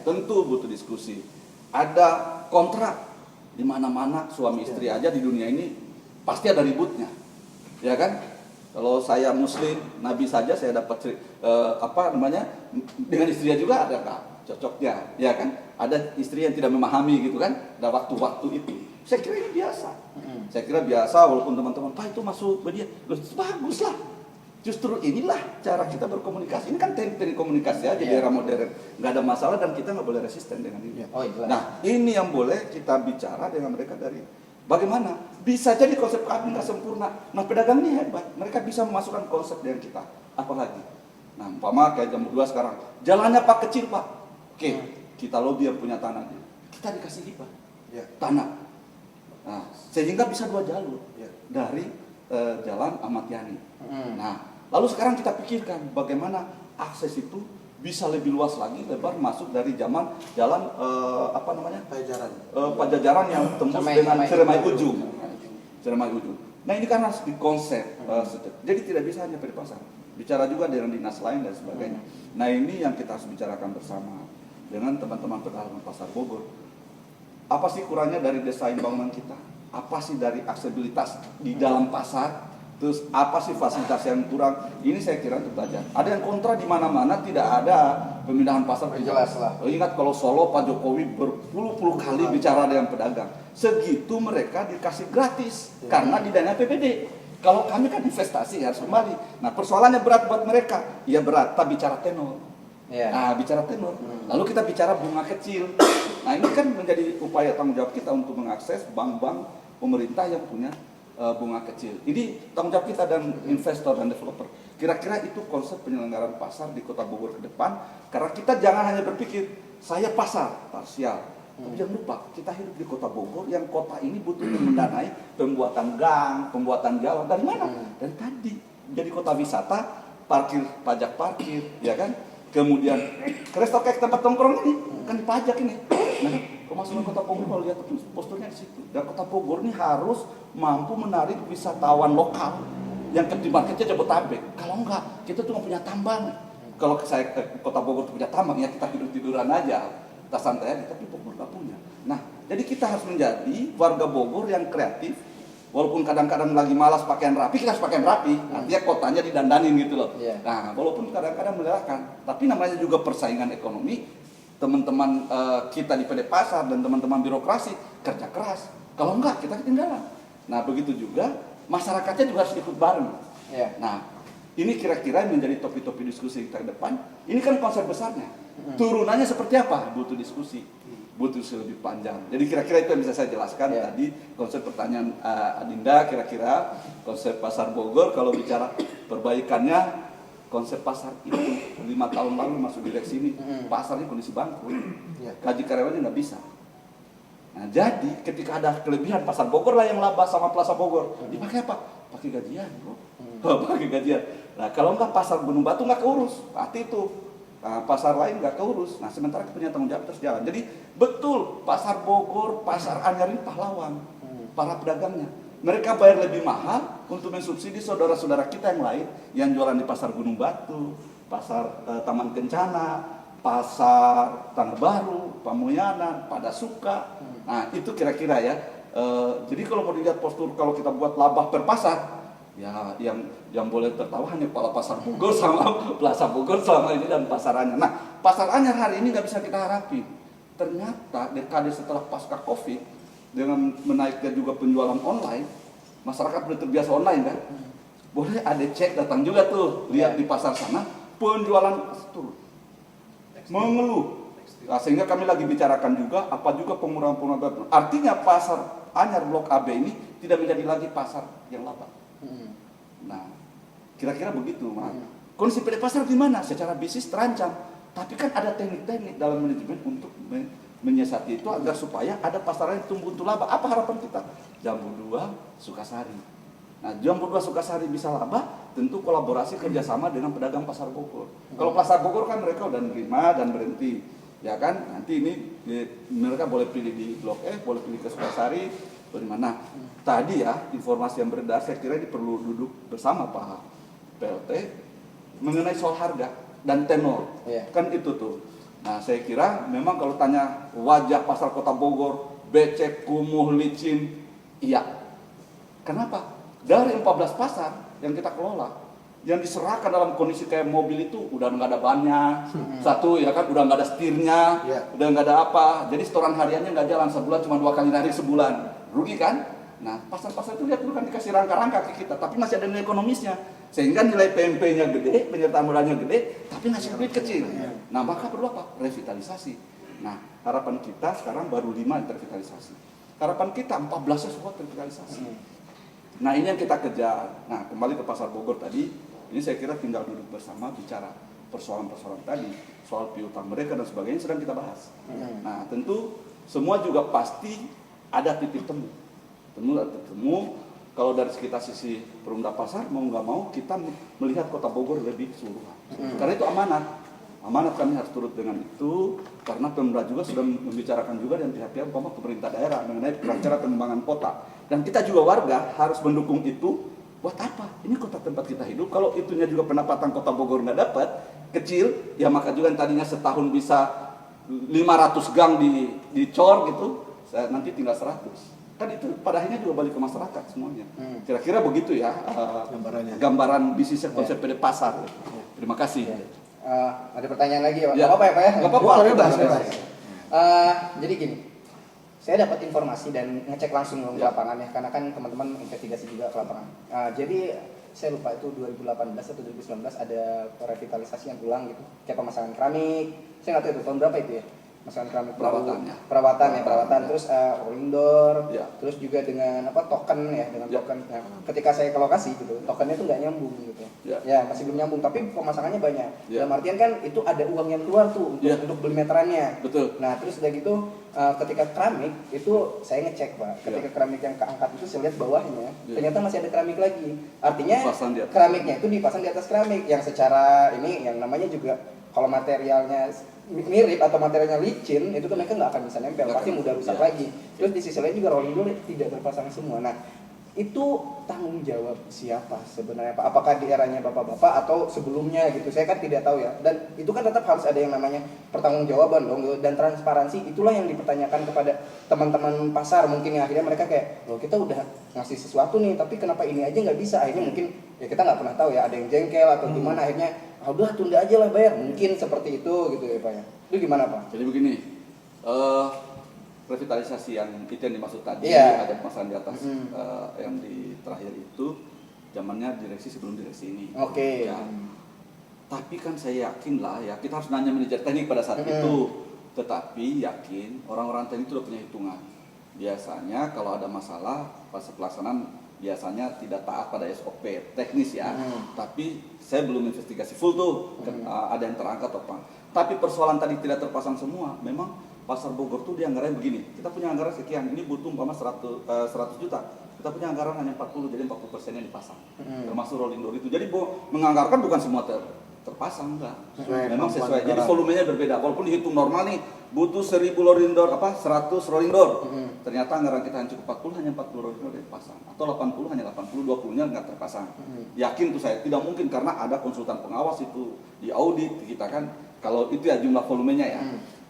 Tentu butuh diskusi. Ada kontrak di mana-mana suami istri aja di dunia ini pasti ada ributnya. Ya kan? Kalau saya muslim, nabi saja saya dapat dengan istrinya juga ada nggak cocoknya, ya kan? Ada istri yang tidak memahami gitu kan? Ada waktu-waktu itu. Saya kira ini biasa. Saya kira biasa walaupun teman-teman, Pak itu masuk media, bagus lah. Justru inilah cara kita berkomunikasi. Ini kan teknik komunikasi aja di era modern. Nggak ada masalah dan kita nggak boleh resisten dengan ini. Nah, ini yang boleh kita bicara dengan mereka dari bagaimana? Bisa jadi konsep kami nggak sempurna. Nah, pedagang ini hebat. Mereka bisa memasukkan konsep dengan kita. Apalagi? Nah, umpama kayak Jambu 2 sekarang. Jalannya Pak kecil, Pak. Oke, kita lobby yang punya tanahnya. Kita dikasih hibah. Tanah. Nah, sehingga bisa 2 jalur. Dari Jalan Ahmad Yani. Nah, lalu sekarang kita pikirkan bagaimana akses itu bisa lebih luas lagi, lebar masuk dari jalan Pajajaran yang tembus dengan Ciremai Ujung. Nah, ini kan harus dikonsep. Jadi tidak bisa hanya dari pasar. Bicara juga dengan dinas lain dan sebagainya. Nah, ini yang kita harus bicarakan bersama dengan teman-teman pedagang pasar Bogor. Apa sih kurangnya dari desain bangunan kita? Apa sih dari aksesibilitas di dalam pasar? Terus apa sih fasilitas yang kurang? Ini saya kira untuk belajar. Ada yang kontra di mana-mana tidak ada pemindahan pasar. Jelas lah. Ingat kalau Solo Pak Jokowi berpuluh-puluh kali bicara dengan pedagang. Segitu mereka dikasih gratis karena didanai APBD. Kalau kami kan investasi harus kembali. Nah, persoalannya berat buat mereka. Ya berat, tapi bicara tenor. Nah, bicara tenor. Lalu kita bicara bunga kecil. Nah, ini kan menjadi upaya tanggung jawab kita untuk mengakses bank-bank pemerintah yang punya bunga kecil. Ini tanggung jawab kita dan investor dan developer. Kira-kira itu konsep penyelenggaraan pasar di Kota Bogor ke depan. Karena kita jangan hanya berpikir saya pasar parsial. Tapi jangan lupa kita hidup di Kota Bogor yang kota ini butuh mendanai pembuatan gang, pembuatan jalan. Dari mana? Dari tadi. Jadi kota wisata, pajak parkir, ya kan? Kemudian resto kayak tempat nongkrong ini kan dipajak ini. Nah, pemasukan Kota Bogor kalau lihat posturnya di situ. Dan Kota Bogor ini harus mampu menarik wisatawan lokal yang ke marketnya Jabodetabek. Kalau enggak, kita tuh nggak punya tambang. Kalau saya ke Kota Bogor punya tambang, ya kita tiduran aja, kita santai aja. Tapi Bogor nggak punya. Nah, jadi kita harus menjadi warga Bogor yang kreatif. Walaupun kadang-kadang lagi malas pakaian rapi, kita harus pakaian rapi. Artinya kotanya didandanin gitu loh. Nah, walaupun kadang-kadang melelahkan, tapi namanya juga persaingan ekonomi. Teman-teman kita di PD Pasar dan teman-teman birokrasi kerja keras. Kalau enggak, kita ketinggalan. Nah, begitu juga masyarakatnya juga harus ikut bareng. Nah, ini kira-kira menjadi topik-topik diskusi kita ke depan. Ini kan konsep besarnya. Turunannya seperti apa? Butuh diskusi. Butuh lebih panjang. Jadi kira-kira itu yang bisa saya jelaskan tadi konsep pertanyaan Adinda, kira-kira konsep pasar Bogor kalau bicara perbaikannya, konsep pasar itu 5 tahun lalu masuk direksi ini, pasarnya kondisi bangkrut, gaji karyawannya nggak bisa. Nah, jadi ketika ada kelebihan pasar Bogor lah yang laba sama Plaza Bogor, dipakai apa? Pakai gajian, bro. Pakai gajian. Nah, kalau nggak pasar Gunung Batu nggak keurus, berarti itu. Nah, pasar lain nggak keurus. Nah, sementara kita punya tanggung jawab terus jalan. Jadi betul pasar Bogor, pasar Anyar ini pahlawan para pedagangnya. Mereka bayar lebih mahal untuk mensubsidi saudara-saudara kita yang lain yang jualan di pasar Gunung Batu, pasar Taman Kencana, pasar Tanah Baru, Pamoyanan, Padasuka. Nah itu kira-kira ya. Jadi kalau mau dilihat postur kalau kita buat labah per pasar, ya yang boleh tertawa hanya kepala pasar Bogor sama Plaza Bogor selama ini dan pasar Anyar. Nah pasar Anyar hari ini nggak bisa kita harapi. Ternyata dekade setelah pasca Covid dengan menaikkan juga penjualan online, masyarakat sudah terbiasa online kan. Boleh ada cek datang juga tuh lihat di pasar sana penjualan turun, mengeluh. Nah, sehingga kami lagi bicarakan juga apa juga pengurangan. Artinya pasar Anyar Blok AB ini tidak menjadi lagi pasar yang laba. Nah, kira-kira begitu, Mas. Kondisi PD pasar gimana? Secara bisnis terancam, tapi kan ada teknik-teknik dalam manajemen untuk menyiasati itu agar supaya ada pasar yang tumbuh untuk laba. Apa harapan kita? Jambu 2 Sukasari. Nah, Jambu 2 Sukasari bisa laba, tentu kolaborasi kerjasama dengan pedagang pasar Bogor. Kalau pasar Bogor kan mereka udah nerima dan berhenti, ya kan? Nanti ini mereka boleh pilih di Blok E, boleh pilih ke Sukasari, bagaimana? Tadi ya informasi yang beredar, saya kira ini perlu duduk bersama Pak PLT mengenai soal harga dan tenor, kan itu tuh. Nah saya kira memang kalau tanya wajah pasar Kota Bogor, becek, kumuh, licin, iya. Kenapa? Dari 14 pasar yang kita kelola, yang diserahkan dalam kondisi kayak mobil itu udah nggak ada bannya, satu ya kan, udah nggak ada setirnya, udah nggak ada apa, jadi setoran hariannya nggak jalan sebulan, cuma 2 kali narik sebulan, rugi kan? Nah pasar-pasar itu lihat dulu kan dikasih rangka-rangka ke kita, tapi masih ada nilai ekonomisnya, sehingga nilai PMP-nya gede, penyertaan modalnya gede, tapi ngasih duit kecil. Nah maka perlu apa? Revitalisasi. Nah harapan kita sekarang baru 5 yang tervitalisasi, harapan kita 14 semua tervitalisasi. Nah ini yang kita kejar. Nah kembali ke pasar Bogor tadi, ini saya kira tinggal duduk bersama bicara persoalan-persoalan tadi, soal piutang mereka dan sebagainya sedang kita bahas. Nah tentu semua juga pasti ada titik temu. Kalau dari sekitar sisi perumda pasar mau nggak mau kita melihat Kota Bogor lebih keseluruhan. Karena itu amanat kami harus turut dengan itu, karena Pemda juga sudah membicarakan juga dengan pihak-pihak pemerintah daerah mengenai rencana pengembangan kota. Dan kita juga warga harus mendukung itu. Buat apa? Ini kota tempat kita hidup. Kalau itunya juga pendapatan Kota Bogor nggak dapat, kecil, ya maka juga yang tadinya setahun bisa 500 gang dicor gitu, nanti tinggal 100. Kan itu pada akhirnya juga balik ke masyarakat semuanya. Kira-kira begitu ya gambaran bisnis konsep PD pasar. Terima kasih. Ada pertanyaan lagi ya Pak? Ya. Nggak apa-apa ya Pak ya? Nggak apa-apa. Bebas. Jadi gini, saya dapat informasi dan ngecek langsung ke lapangan ya, karena kan teman-teman investigasi juga ke lapangan. Jadi saya lupa itu 2018 atau 2019 ada revitalisasi yang ulang gitu, kayak pemasangan keramik. Saya nggak tahu itu tahun berapa itu ya, pemasangan keramik perawatan, terus rolling door, terus juga dengan token ya, dengan token. Nah, ketika saya ke lokasi gitu, tokennya itu nggak nyambung gitu, ya masih belum nyambung, tapi pemasangannya banyak. Dalam artian kan itu ada uang yang keluar tuh untuk beli meterannya. Betul. Nah terus udah gitu ketika keramik itu saya ngecek Pak, ketika keramik yang keangkat itu saya lihat bawahnya ternyata masih ada keramik lagi. Artinya keramiknya itu dipasang di atas keramik yang secara ini yang namanya juga kalau materialnya mirip atau materialnya licin itu kan mereka nggak akan bisa nempel, pasti mudah rusak lagi. Terus di sisi lain juga rolling door tidak terpasang semua. Nah itu tanggung jawab siapa sebenarnya Pak? Apakah di eranya bapak-bapak atau sebelumnya gitu? Saya kan tidak tahu ya. Dan itu kan tetap harus ada yang namanya pertanggungjawaban dong, dan transparansi. Itulah yang dipertanyakan kepada teman-teman pasar mungkin ya, akhirnya mereka kayak, loh kita udah ngasih sesuatu nih, tapi kenapa ini aja nggak bisa? Akhirnya mungkin ya kita nggak pernah tahu ya, ada yang jengkel atau gimana, akhirnya udah tunda aja lah bayar, mungkin seperti itu gitu ya Pak ya. Itu gimana Pak? Jadi begini, revitalisasi yang itu yang dimaksud tadi, ada pemasangan di atas yang di terakhir itu zamannya direksi sebelum direksi ini. Ya. Tapi kan saya yakin lah ya, kita harus nanya manajer teknik pada saat itu. Tetapi yakin orang-orang teknik itu udah punya hitungan. Biasanya kalau ada masalah pas pelaksanaan biasanya tidak taat pada SOP teknis ya. Tapi saya belum investigasi full tuh, ada yang terangkat atau apa. Tapi persoalan tadi tidak terpasang semua, memang pasar Bogor tuh dianggarannya begini, kita punya anggaran sekian, ini butuh 100 juta, kita punya anggaran hanya 40, jadi 40% yang dipasang, termasuk rolling door itu. Jadi menganggarkan bukan semua terpasang, enggak, memang sesuai, jadi volumenya berbeda, walaupun dihitung normal nih butuh 1000 loading door, 100 rolling door. Ternyata anggaran kita hanya cukup 40, hanya 40 rolling door dipasang. Atau 80, hanya 80, 20-nya nggak terpasang. Yakin tuh saya, tidak mungkin karena ada konsultan pengawas itu di audit kita kan, kalau itu ya jumlah volumenya ya.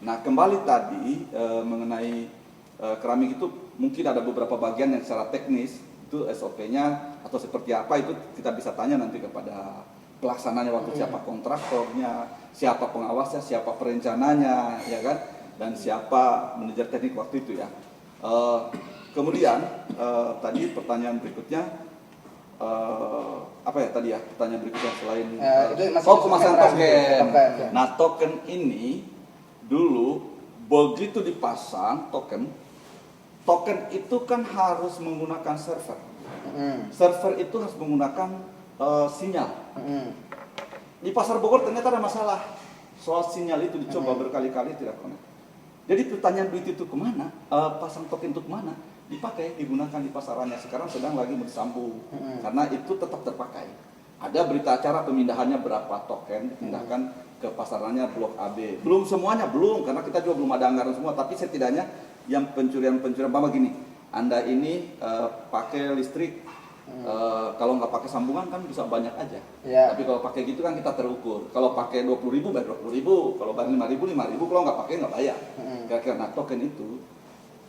Nah kembali tadi mengenai keramik itu mungkin ada beberapa bagian yang secara teknis itu SOP-nya atau seperti apa itu kita bisa tanya nanti kepada pelaksananya waktu siapa kontraktornya, siapa pengawasnya, siapa perencananya, ya kan, dan siapa manajer teknik waktu itu ya. Kemudian tadi pertanyaan berikutnya apa ya tadi ya pertanyaan berikutnya selain pemasangan token. Nah token ini dulu begitu dipasang token itu kan harus menggunakan server. Server itu harus menggunakan sinyal. Di Pasar Bogor ternyata ada masalah soal sinyal itu, dicoba berkali-kali tidak connect. Jadi pertanyaan duit itu kemana? Pasang token itu kemana? Dipakai, digunakan di pasarannya. Sekarang sedang lagi bersambung karena itu tetap terpakai. Ada berita acara pemindahannya berapa token dipindahkan ke pasarannya Blok AB. Belum semuanya, belum, karena kita juga belum ada anggaran semua. Tapi setidaknya yang pencurian-pencurian gini, Anda ini pakai listrik. Kalau nggak pakai sambungan kan bisa banyak aja. Tapi kalau pakai gitu kan kita terukur. Kalau pakai 20.000 bayar 20.000, kalau bayar 5.000, 5.000. Kalau nggak pakai nggak bayar. Kira-kira nah token itu,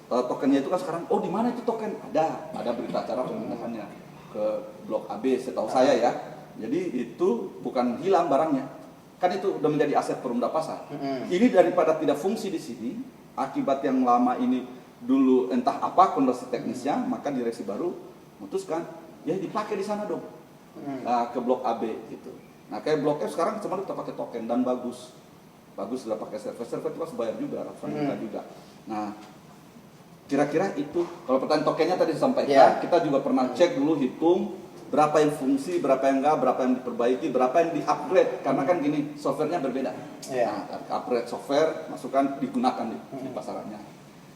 tokennya itu kan sekarang, oh di mana itu token? Ada berita acara pemindahannya ke Blok AB setahu saya ya. Jadi itu bukan hilang barangnya, kan itu udah menjadi aset Perumda Pasar. Ini daripada tidak fungsi di sini, akibat yang lama ini dulu entah apa kondisi teknisnya, maka direksi baru memutuskan ya dipakai di sana dong, ke Blok AB gitu. Nah kayak Blok F sekarang cuma kita pakai token dan bagus sudah pakai server itu harus bayar juga, ratusan juta juga. Nah kira-kira itu kalau pertanyaan tokennya tadi disampaikan, kita juga pernah cek dulu hitung berapa yang fungsi, berapa yang enggak, berapa yang diperbaiki, berapa yang di-upgrade, karena kan gini softwarenya berbeda. Nah upgrade software masukkan digunakan di pasarannya.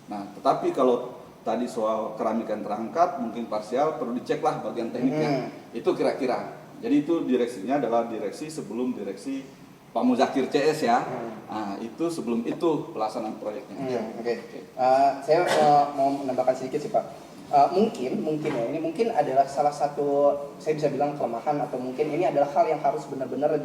Nah tetapi kalau tadi soal keramik yang terangkat mungkin parsial perlu dicek lah bagian tekniknya. Itu kira-kira. Jadi itu direksinya adalah direksi sebelum direksi Pak Muzakir CS ya. Nah, itu sebelum itu pelaksanaan proyeknya. Saya mau menambahkan sedikit sih Pak. Mungkin ya ini mungkin adalah salah satu saya bisa bilang kelemahan atau mungkin ini adalah hal yang harus benar-benar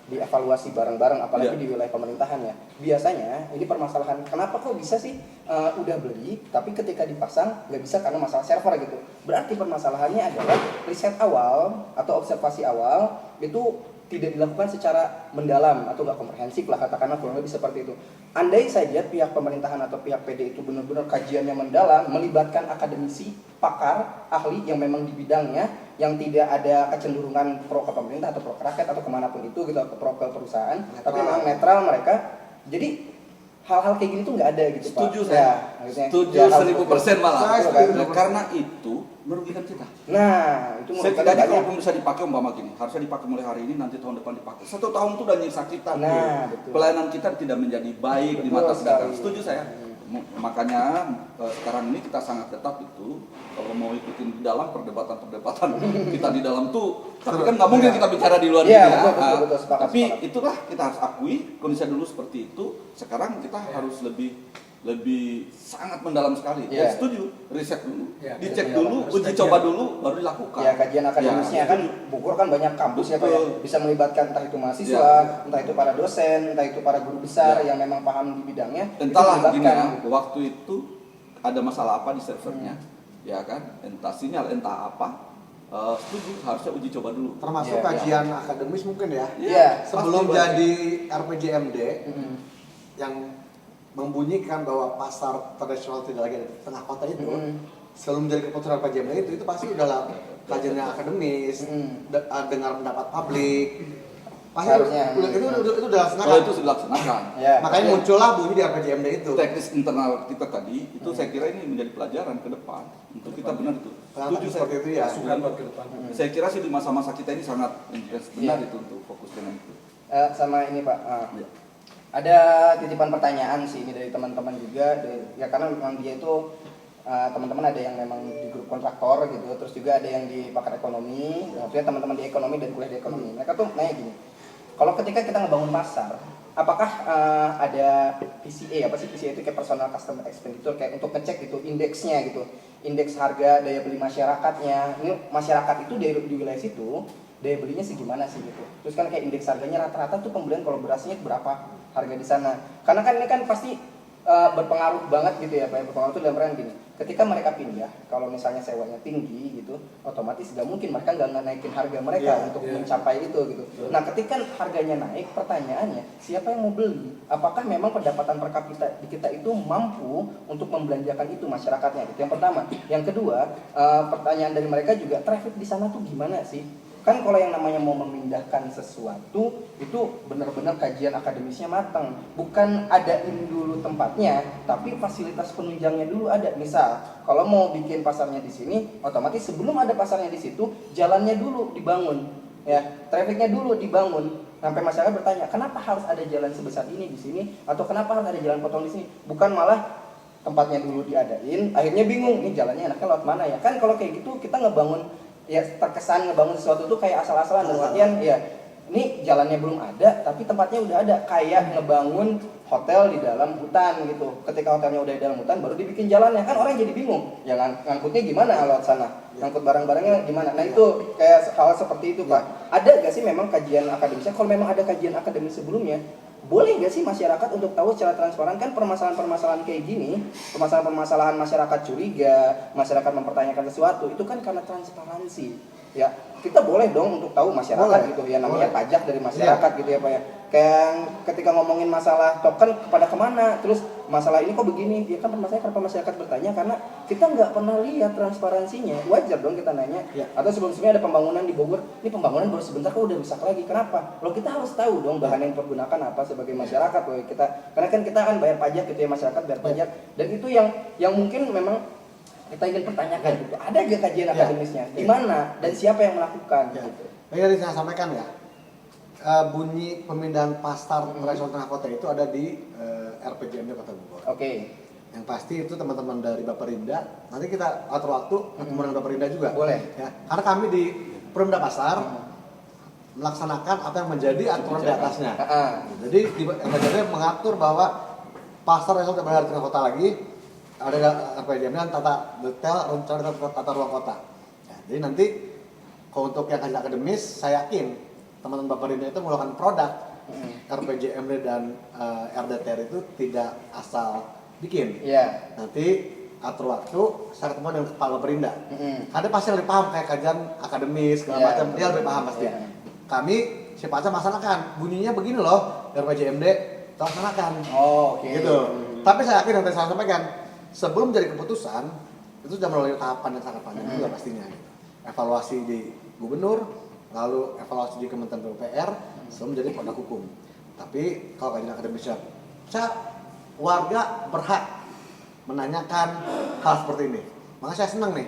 dievaluasi bareng-bareng apalagi di wilayah pemerintahan ya. Biasanya ini permasalahan kenapa kok bisa sih udah beli tapi ketika dipasang nggak bisa karena masalah server gitu. Berarti permasalahannya adalah riset awal atau observasi awal itu tidak dilakukan secara mendalam atau nggak komprehensif lah katakanlah kurang lebih seperti itu. Andai saja pihak pemerintahan atau pihak PD itu benar-benar kajiannya mendalam, melibatkan akademisi, pakar, ahli yang memang di bidangnya, yang tidak ada kecenderungan pro ke pemerintah atau pro ke rakyat atau kemanapun itu gitu, atau pro ke perusahaan, tapi memang netral mereka. Jadi hal-hal kayak gini tuh nggak ada gitu Setuju Pak. saya. Setuju 1000% malah. Saya Karena itu merugikan kita. Nah, itu setidaknya kalau bisa dipakai umpama gini, harusnya dipakai mulai hari ini, nanti tahun depan dipakai. 1 tahun itu udah nyiksa kita. Nah, betul. Pelayanan kita tidak menjadi baik di mata pedagang. Setuju saya. Makanya sekarang ini kita sangat ketat itu kalau mau ikutin di dalam perdebatan kita di dalam tuh, tapi kan nggak mungkin kita bicara di luar betul, sepakat. Itulah kita harus akui kondisi dulu seperti itu. Sekarang kita harus lebih sangat mendalam sekali. Ya setuju, riset dulu, dicek dulu, uji coba dulu, baru dilakukan. Ya kajian akademisnya kan Bogor kan banyak kampus ya Pak ya. Bisa melibatkan entah itu mahasiswa, entah itu para dosen, entah itu para guru besar yang memang paham di bidangnya. Entahlah gini ya, waktu itu ada masalah apa di servernya, ya kan? Entah sinyal, entah apa. Setuju, harusnya uji coba dulu. Termasuk kajian akademis mungkin ya. Sebelum pasti jadi RPJMD yang membunyikan bahwa pasar tradisional tidak lagi ada di tengah kota itu, sebelum jadi keputusan RPJMD itu pasti udahlah kajiannya akademis, dengar pendapat publik. Pasti harusnya itu udah dilaksanakan. Kalau itu sudah dilaksanakan. Makanya muncullah bunyi di RPJMD itu. Teknis internal kita tadi itu saya kira ini menjadi pelajaran ke depan untuk kita benar itu. Setuju saya. Seperti itu ya. Saya kira sih di masa-masa kita ini sangat benar itu untuk fokus dengan itu. Sama ini Pak. Ada titipan pertanyaan sih ini dari teman-teman juga, ya karena memang dia itu teman-teman ada yang memang di grup kontraktor gitu, terus juga ada yang di pakar ekonomi, maksudnya teman-teman di ekonomi dan kuliah di ekonomi. Mereka tuh nanya gini, kalau ketika kita ngebangun pasar, apakah ada PCA, apa sih PCA itu kayak personal customer expenditure, kayak untuk ngecek gitu indeksnya gitu, indeks harga daya beli masyarakatnya. Ini masyarakat itu di wilayah situ daya belinya segimana sih gitu. Terus kan kayak indeks harganya rata-rata tuh pembelian kalau berasnya berapa harga di sana. Karena kan ini kan pasti berpengaruh banget gitu ya Pak. Berpengaruh itu dalam rangka gini. Ketika mereka pindah, kalau misalnya sewanya tinggi gitu, otomatis nggak mungkin mereka nggak naikin harga mereka untuk mencapai itu gitu. Nah, ketika harganya naik, pertanyaannya siapa yang mau beli? Apakah memang pendapatan per kapita di kita itu mampu untuk membelanjakan itu masyarakatnya? Gitu. Yang pertama. Yang kedua, pertanyaan dari mereka juga traffic di sana tuh gimana sih? Kan kalau yang namanya mau memindahkan sesuatu itu benar-benar kajian akademisnya matang, bukan adain dulu tempatnya, tapi fasilitas penunjangnya dulu ada. Misal kalau mau bikin pasarnya di sini, otomatis sebelum ada pasarnya di situ, jalannya dulu dibangun, ya, trafficnya dulu dibangun. Sampai masyarakat bertanya, kenapa harus ada jalan sebesar ini di sini, atau kenapa harus ada jalan potong di sini? Bukan malah tempatnya dulu diadain, akhirnya bingung, ini jalannya enaknya lewat mana ya? Kan kalau kayak gitu kita ngebangun, ya terkesan ngebangun sesuatu tuh kayak asal-asalan, dan artian ya ini jalannya belum ada tapi tempatnya udah ada, kayak ngebangun hotel di dalam hutan gitu. Ketika hotelnya udah di dalam hutan baru dibikin jalannya, kan orang jadi bingung ya ngangkutnya gimana lewat sana, ngangkut barang-barangnya gimana. Nah itu kayak hal seperti itu Pak. Ada gak sih memang kajian akademisnya? Kalau memang ada kajian akademis sebelumnya, boleh nggak sih masyarakat untuk tahu secara transparan kan permasalahan-permasalahan kayak gini, permasalahan-permasalahan masyarakat curiga, masyarakat mempertanyakan sesuatu, itu kan karena transparansi. Ya, kita boleh dong untuk tahu masyarakat gitu ya, namanya pajak dari masyarakat gitu ya Pak ya. Kayak ketika ngomongin masalah token kepada kemana, terus masalah ini kok begini, ya kan permasalahan kenapa masyarakat bertanya, karena kita nggak pernah lihat transparansinya. Wajar dong kita nanya. Atau sebelum-sebelumnya ada pembangunan di Bogor, ini pembangunan baru sebentar kok udah rusak lagi, kenapa? Loh, kita harus tahu dong bahan yang dipergunakan apa sebagai masyarakat loh kita, karena kan kita kan bayar pajak gitu ya, masyarakat bayar pajak, dan itu yang mungkin memang kita ingin pertanyakan gitu. Ada gak kajian akademisnya? Di mana dan siapa yang melakukan gitu. Ini tadi saya sampaikan ya. Bunyi pemindahan pasar tradisional tengah kota itu ada di RPJMD Kota Bogor. Oke. Yang pasti itu teman-teman dari Baperinda, nanti kita atur waktu ketemu dengan Baperinda juga. Boleh. Ya, karena kami di Perumda Pasar melaksanakan apa yang menjadi aturan di atasnya. Jadi di RPJMD mengatur bahwa pasar yang sudah berada di tengah kota lagi ada RPJMD dan tata detail rencana tata ruang kota. Ya, jadi nanti kalau untuk yang kajian akademis, saya yakin teman-teman Baperinda itu melakukan produk RPJMD dan RDTR itu tidak asal bikin. Nanti atur waktu, saya ketemu dengan kepala Baperinda. Ada pasti lebih paham kayak kajian akademis segala macam, dia lebih paham pasti. Kami sifatnya masalahkan, bunyinya begini loh, RPJMD laksanakan. Gitu. Tapi saya yakin yang tadi saya sampaikan, sebelum jadi keputusan itu sudah melalui tahapan yang sangat panjang juga pastinya. Evaluasi di gubernur, lalu evaluasi di Kementerian PUPR sebelum menjadi produk hukum. Tapi kalau kajian akademisnya, warga berhak menanyakan hal seperti ini. Makanya saya senang nih,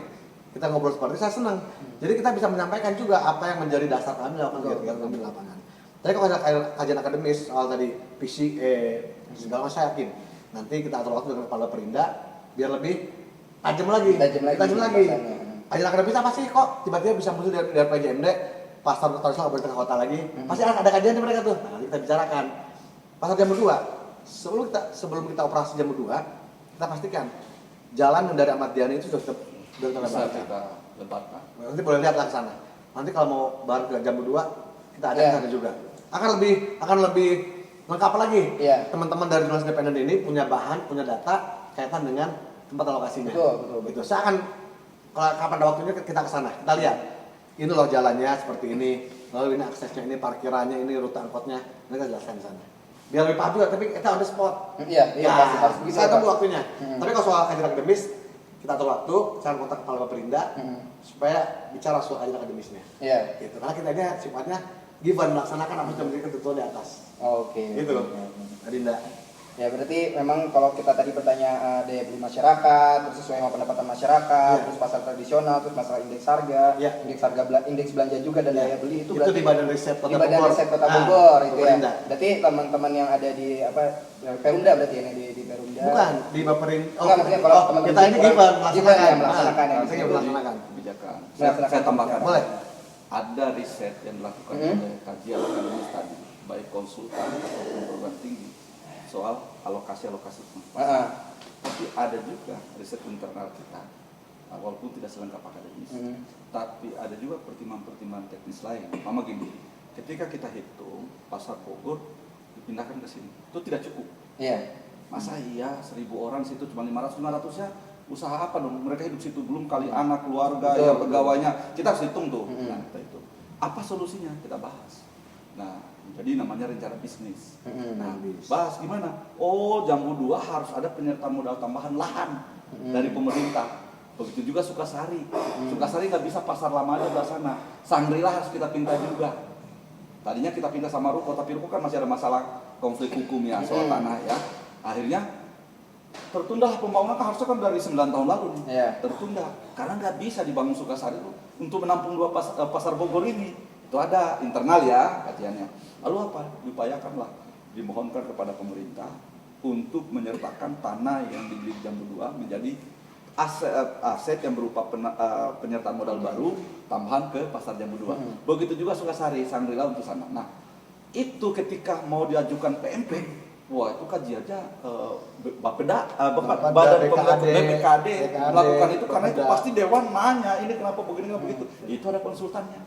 kita ngobrol seperti ini, saya senang. Jadi kita bisa menyampaikan juga apa yang menjadi dasar kami melakukan kegiatan kami di lapangan. Tapi kalau ada kajian akademis soal tadi PCA segala macam, saya yakin nanti kita atur waktu dengan kepala Perinda biar lebih tajam lagi. Kajian akademis apa sih kok tiba-tiba bisa muncul dari PJMD pasar tradisional di tengah kota lagi? Pasti ada kajian di mereka tuh. Nah, nanti kita bicarakan. Pasar jam 2. Sebelum kita operasi jam 2, kita pastikan jalan dari Ahmad Yani itu sudah bisa kita lebatkan. Nanti boleh lihat lah ke sana. Nanti kalau mau baru ke jam 2, kita ada di sana juga. Akan lebih lengkap lagi. Teman-teman dari jurnalis independen ini punya bahan, punya data kaitan dengan tempat alokasinya. Betul. Itu saya akan kalau kapan ada waktunya kita ke sana. Kita lihat. Ini loh jalannya seperti ini. Lalu ini aksesnya, ini parkirannya, ini rute angkotnya. Nanti kita jelaskan di sana. Biar lebih paham juga, tapi kita on the spot. Pasti harus begitu. Saya tunggu waktunya. Tapi kalau soal kajian akademis, kita atur waktu, saya kontak kepala Baperinda supaya bicara soal kajian akademisnya. Gitu. Karena kita ini sifatnya given melaksanakan apa yang menjadi ketentuan di atas. Gitu loh. Adinda. Ya berarti memang kalau kita tadi bertanya daya beli masyarakat, terus sesuai sama pendapatan masyarakat, terus pasar tradisional, terus masalah indeks harga, indeks belanja juga dan daya beli itu berarti di Badan Riset Kota Bogor. Itu ya. Berarti teman-teman yang ada di Perumda berarti ini di Perumda. Bukan di Baperinda. Maksudnya kalau teman-teman kita ini given melaksanakan kebijakan. Saya tambahkan. Boleh. Ada riset yang dilakukan oleh kajian akademis tadi baik konsultan ataupun perguruan tinggi soal alokasi tapi ada juga riset internal kita, walaupun tidak selengkap akademis, tapi ada juga pertimbangan-pertimbangan teknis lain. Mama gini, ketika kita hitung pasar Bogor dipindahkan ke sini, itu tidak cukup. Iya. Masa iya 1.000 orang situ cuma 500 ya usaha apa dong? Mereka hidup situ belum kali anak, keluarga, Betul, ya pegawainya. Kita harus hitung tuh. Nah, kita hitung. Apa solusinya? Kita bahas. Nah, jadi namanya rencana bisnis. Nah, bahas gimana? Oh, Jambu 2 harus ada penyertaan modal tambahan lahan dari pemerintah. Begitu juga Sukasari. Sukasari nggak bisa pasar lama aja di sana. Sangrila harus kita pindah juga. Tadinya kita pindah sama Ruko, tapi Ruko kan masih ada masalah konflik hukum ya soal tanah ya. Akhirnya tertunda pembangunan, harusnya kan dari 9 tahun lalu nih. Iya. Tertunda karena nggak bisa dibangun Sukasari itu untuk menampung 2 pasar Bogor ini. Itu ada internal ya kajiannya. Lalu apa? Diupayakanlah, dimohonkan kepada pemerintah untuk menyertakan tanah yang dibeli Jambu 2 menjadi aset yang berupa penyertaan modal baru tambahan ke pasar Jambu 2. Begitu juga Sukasari, Sangrila untuk sana. Nah, itu ketika mau diajukan PMP, wah itu kajiannya badan BPKD melakukan itu karena itu pasti dewan nanya ini kenapa begini kenapa begitu. Itu ada konsultannya.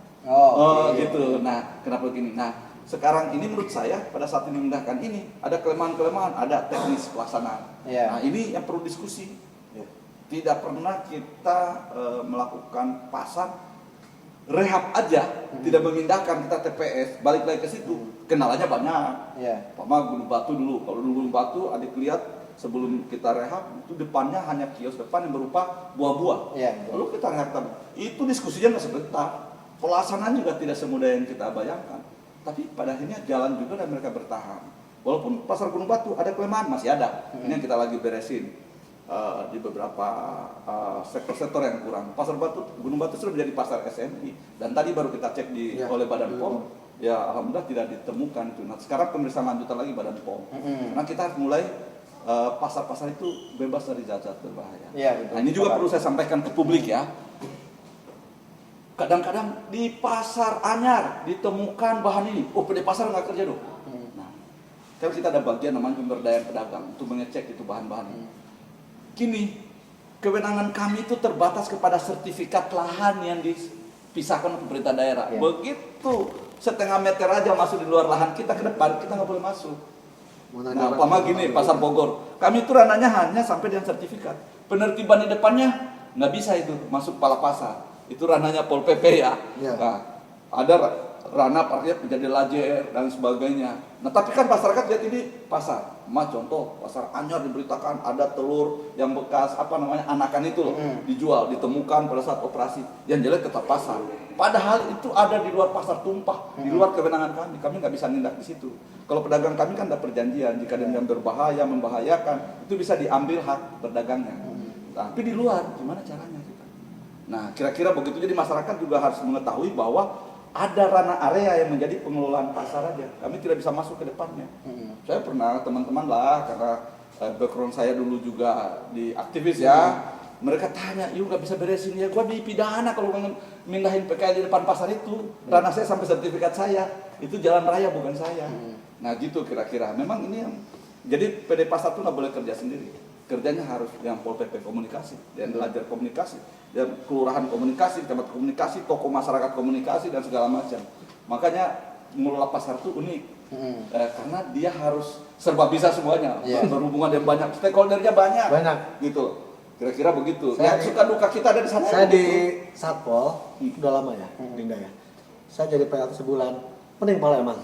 Gitu. Nah, kenapa begini? Nah, sekarang ini menurut saya pada saat ini memindahkan ini ada kelemahan-kelemahan, ada teknis pelaksanaan. Nah, ini yang perlu diskusi. Tidak pernah kita melakukan pasar rehab aja, tidak memindahkan kita TPS, balik lagi ke situ. Kenalannya banyak. Pama Gunung Batu dulu. Kalau dulu Gunung Batu, adik lihat sebelum kita rehab itu depannya hanya kios depan yang berupa buah-buah. Lalu kita rehab, itu diskusinya nggak sebentar. Pelaksanaan juga tidak semudah yang kita bayangkan. Tapi pada akhirnya jalan juga dan mereka bertahan. Walaupun pasar Gunung Batu ada kelemahan masih ada. Ini yang kita lagi beresin. Di beberapa sektor-sektor yang kurang. Pasar Gunung Batu sudah menjadi pasar SMI dan tadi baru kita cek oleh Badan POM, ya alhamdulillah tidak ditemukan itu. Nah, sekarang pemeriksaan lanjutan lagi Badan POM. Karena kita harus mulai pasar-pasar itu bebas dari zat-zat berbahaya. Nah, ini juga perlu saya sampaikan ke publik ya. Kadang-kadang di pasar Anyar ditemukan bahan ini. Oh, PD pasar nggak kerja dong. Nah, kalau kita ada bagian namanya pemberdayaan pedagang untuk mengecek itu bahan-bahan ini. Gini, kewenangan kami itu terbatas kepada sertifikat lahan yang dipisahkan oleh pemerintah daerah. Begitu setengah meter aja masuk di luar lahan kita ke depan, kita nggak boleh masuk. Nah, umpama gini, pasar Bogor, kami itu ranahnya hanya sampai dengan sertifikat. Penertiban di depannya nggak bisa itu masuk kepala pasar. Itu ranahnya Pol PP ya. Nah, ada ranah parkir menjadi lajer dan sebagainya. Nah, tapi kan masyarakat lihat ini pasar. Contoh pasar Anyar diberitakan ada telur yang bekas anakan itu loh dijual, ditemukan pada saat operasi. Yang jelek tetap pasar. Padahal itu ada di luar pasar tumpah, di luar kewenangan kami. Kami nggak bisa nindak di situ. Kalau pedagang kami kan ada perjanjian, jika dia berbahaya, membahayakan, itu bisa diambil hak berdagangnya. Tapi di luar gimana caranya kita? Nah, kira-kira begitu. Jadi masyarakat juga harus mengetahui bahwa ada ranah area yang menjadi pengelolaan pasar aja. Kami tidak bisa masuk ke depannya. Saya pernah teman-teman lah, karena background saya dulu juga di aktivis ya. Mereka tanya, yuk nggak bisa beresin ya. Gua dipidana kalau mindahin PKL di depan pasar itu. Ranah saya sampai sertifikat saya. Itu jalan raya bukan saya. Nah gitu kira-kira. Memang ini yang jadi PD pasar tuh nggak boleh kerja sendiri. Kerjanya harus yang Pol PP komunikasi, dan belajar komunikasi, dan kelurahan komunikasi, tempat komunikasi, tokoh masyarakat komunikasi dan segala macam. Makanya mengelola pasar itu unik, karena dia harus serba bisa semuanya, berhubungan dengan banyak stakeholdernya banyak, gitu. Kira-kira begitu. Yang suka duka kita ada di sana. Saya di Satpol udah lama ya, Dinda ya. Saya jadi PLT sebulan, pening pala emang.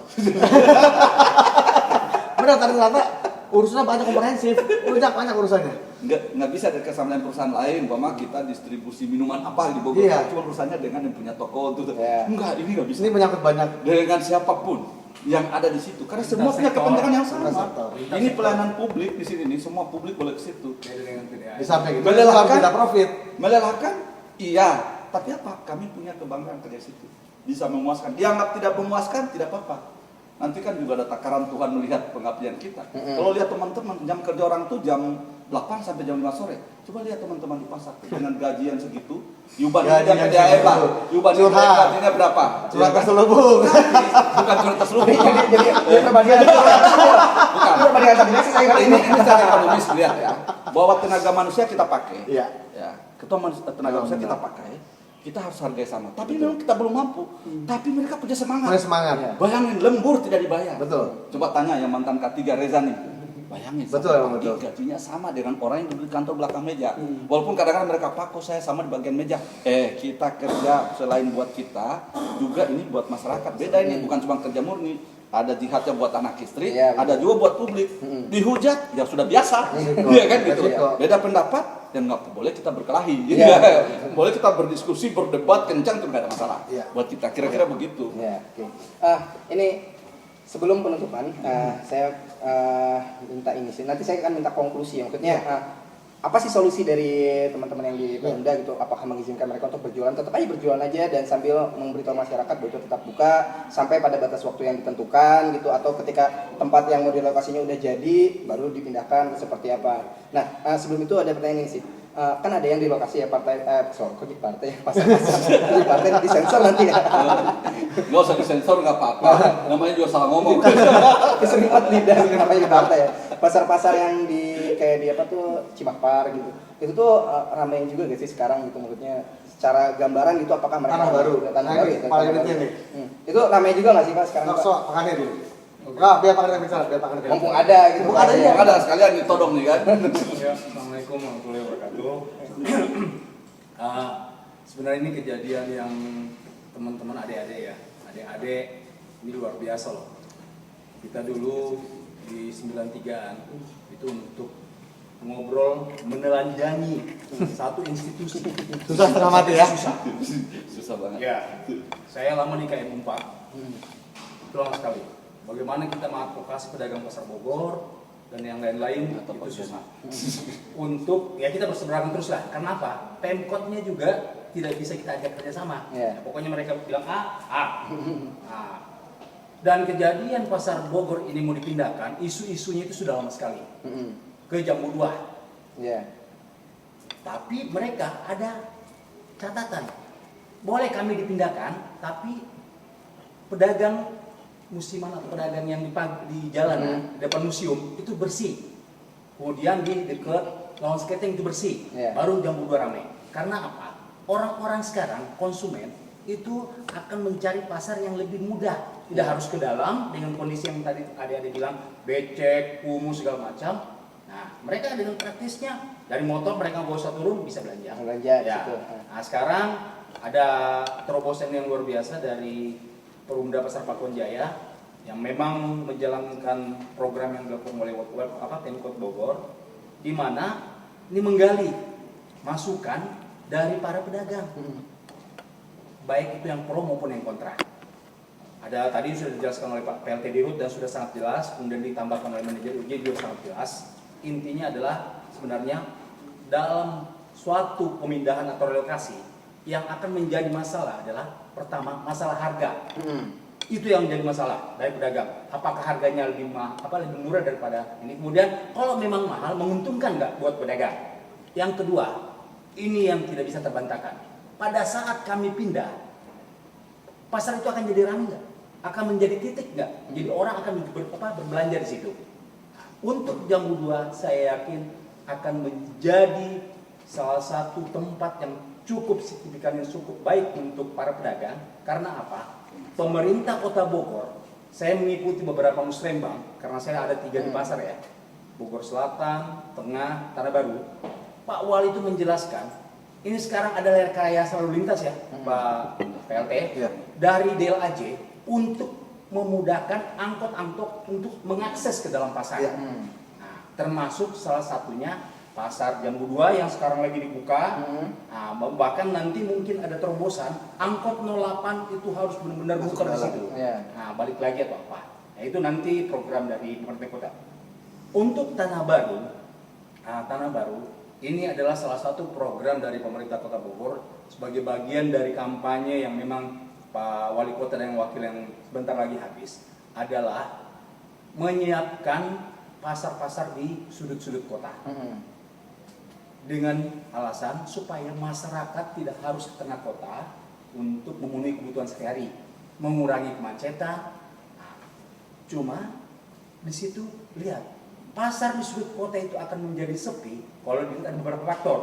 Benar, ternyata urusannya banyak, komprehensif, banyak urusannya. Nggak bisa dari kesamaan perusahaan lain, bahwa kita distribusi minuman apa di Bogor, cuma urusannya dengan yang punya toko itu. Enggak, ini nggak bisa. Ini menyangkut banyak dengan siapapun yang ada di situ, karena semua punya kepentingan yang sama. Ini pelayanan publik di sini nih, semua publik boleh ke situ. Di samping itu melelahkan, tidak profit. Melelahkan, iya. Tapi apa? Kami punya kebanggaan kerja situ, bisa memuaskan. Dianggap tidak memuaskan, tidak apa-apa. Nanti kan juga ada takaran Tuhan melihat pengabdian kita. Kalau lihat teman-teman, jam kerja orang tuh jam 8 sampai jam 5 sore. Coba lihat teman-teman di pasar dengan gajian segitu, Yuban Gaji dia yang PDAM segitu. Pak. Yuban dia Curhat. gajinya berapa? Curhat terselubung. Bukan curhat terselubung. Jadi perbandingan Bukan. perbandingan tadinya sih saya Ini secara ekonomis lihat ya, bahwa tenaga manusia kita pakai. Iya. Ya, tenaga manusia kita pakai. Kita harus hargai sama. Tapi memang kita belum mampu. Tapi mereka punya semangat. Punya semangat. Iya. Bayangin lembur tidak dibayar. Betul. Coba tanya yang mantan K3 Reza nih. Bayangin, Betul, satu pagi betul. gajinya sama dengan orang yang duduk di kantor belakang meja. Walaupun kadang-kadang mereka paku saya sama di bagian meja. Kita kerja selain buat kita, juga ini buat masyarakat. Beda ini, bukan cuma kerja murni. Ada jihadnya buat anak istri, Iya, ada juga buat publik. Dihujat, ya sudah biasa. Betul. Iya kan gitu. Betul. Beda pendapat, dan nggak boleh kita berkelahi. Iya. Boleh kita berdiskusi, berdebat kencang itu nggak ada masalah. Iya. Buat kita kira-kira begitu. Ya, oke. Ini sebelum penutupan, saya minta ini sih. Nanti saya akan minta konklusi. Maksudnya, apa sih solusi dari teman-teman yang di Pemda gitu? Apakah mengizinkan mereka untuk berjualan? Tetap aja berjualan aja dan sambil memberitahu masyarakat bahwa itu tetap buka sampai pada batas waktu yang ditentukan gitu. Atau ketika tempat yang mau direlokasinya udah jadi, baru dipindahkan seperti apa. Nah, sebelum itu ada pertanyaan ini sih. Kan ada yang di lokasi ya partai, kok di partai, pasar-pasar di partai disensor nanti ya. Nggak usah disensor nggak apa-apa. Namanya juga salah ngomong. Keserimpet lidah namanya di partai ya. Pasar-pasar yang di kayak di apa tuh Cimakpar gitu. Itu tuh ramai juga gak sih sekarang gitu maksudnya secara gambaran gitu apakah mereka Tanah baru. Tanah Nah, baru ini ya. paling Tanah penting baru. nih. Itu ramai juga gak sih Pak sekarang Pak? Nokso, pakannya dulu. Enggak, biar pakannya bicara, biar pakannya bicara. Mumpung ada gitu. Mumpung ada, iya. Ada sekalian ditodong nih kan. Ya, Assalamualaikum warahmatullahi wabarakatuh. Sebenarnya ini kejadian yang teman-teman adik-adik ya, adik-adik ini luar biasa loh. Kita dulu di 93-an itu untuk ngobrol menelanjangi satu institusi. Susah setengah mati ya. Susah banget. Ya, saya lama di KM 4. Itu lama sekali. Bagaimana kita mengadvokasi pedagang pasar Bogor dan yang lain-lain itu susah. Untuk ya kita berseberangan terus lah. Karena apa? Pemkotnya juga tidak bisa kita ajak kerjasama. Yeah. Pokoknya mereka bilang A. Nah, dan kejadian pasar Bogor ini mau dipindahkan, isu-isunya itu sudah lama sekali ke Jambu 2. Iya. Tapi mereka ada catatan. Boleh kami dipindahkan, tapi pedagang musiman atau pedagang yang di jalan di depan museum itu bersih. Kemudian di dekat lawan skating itu bersih. Yeah. Baru Jambu 2 ramai. Karena apa? Orang-orang sekarang konsumen itu akan mencari pasar yang lebih mudah. Tidak harus ke dalam dengan kondisi yang tadi adik-adik bilang becek, kumuh segala macam. Nah, mereka dengan praktisnya dari motor mereka nggak usah turun bisa belanja. Belanja di Ya. situ. Nah, sekarang ada terobosan yang luar biasa dari Perumda Pasar Pakuan Jaya yang memang menjalankan program yang dilakukan oleh Pemkot Bogor, di mana ini menggali masukan dari para pedagang, baik itu yang pro maupun yang kontra. Ada tadi sudah dijelaskan oleh Pak PLT Dirut dan sudah sangat jelas, kemudian ditambahkan oleh manajer UJ juga sangat jelas. Intinya adalah sebenarnya dalam suatu pemindahan atau relokasi yang akan menjadi masalah adalah pertama masalah harga. Itu yang menjadi masalah dari pedagang. Apakah harganya lebih lebih murah daripada ini? Kemudian kalau memang mahal menguntungkan nggak buat pedagang? Yang kedua, ini yang tidak bisa terbantahkan. Pada saat kami pindah, pasar itu akan jadi ramai nggak? Akan menjadi titik nggak? Jadi orang akan berbelanja di situ. Untuk Jambu 2, saya yakin akan menjadi salah satu tempat yang cukup signifikan, yang cukup baik untuk para pedagang. Karena apa? Pemerintah Kota Bogor, saya mengikuti beberapa musrembang, karena saya ada 3 di pasar ya. Bogor Selatan, Tengah, Tanah Baru. Pak Wali itu menjelaskan, ini sekarang ada rekayasa lalu lintas ya, Pak PLT, Iya. dari DLAJ untuk memudahkan angkot-angkot untuk mengakses ke dalam pasar. Iya. Nah, termasuk salah satunya pasar Jambu 2 yang sekarang lagi dibuka. Nah, bahkan nanti mungkin ada terobosan angkot 08 itu harus benar-benar Masuk buka di dalam. situ. Iya. Nah, balik lagi atau apa? Nah, itu nanti program dari pemerintah kota. Untuk Tanah Baru, ini adalah salah satu program dari pemerintah Kota Bogor sebagai bagian dari kampanye yang memang Pak Wali Kota dan Wakil yang sebentar lagi habis adalah menyiapkan pasar-pasar di sudut-sudut kota. dengan alasan supaya masyarakat tidak harus ke tengah kota untuk memenuhi kebutuhan sehari-hari, mengurangi kemacetan. Cuma di situ lihat, pasar di sudut kota itu akan menjadi sepi kalau dilihat ada beberapa faktor.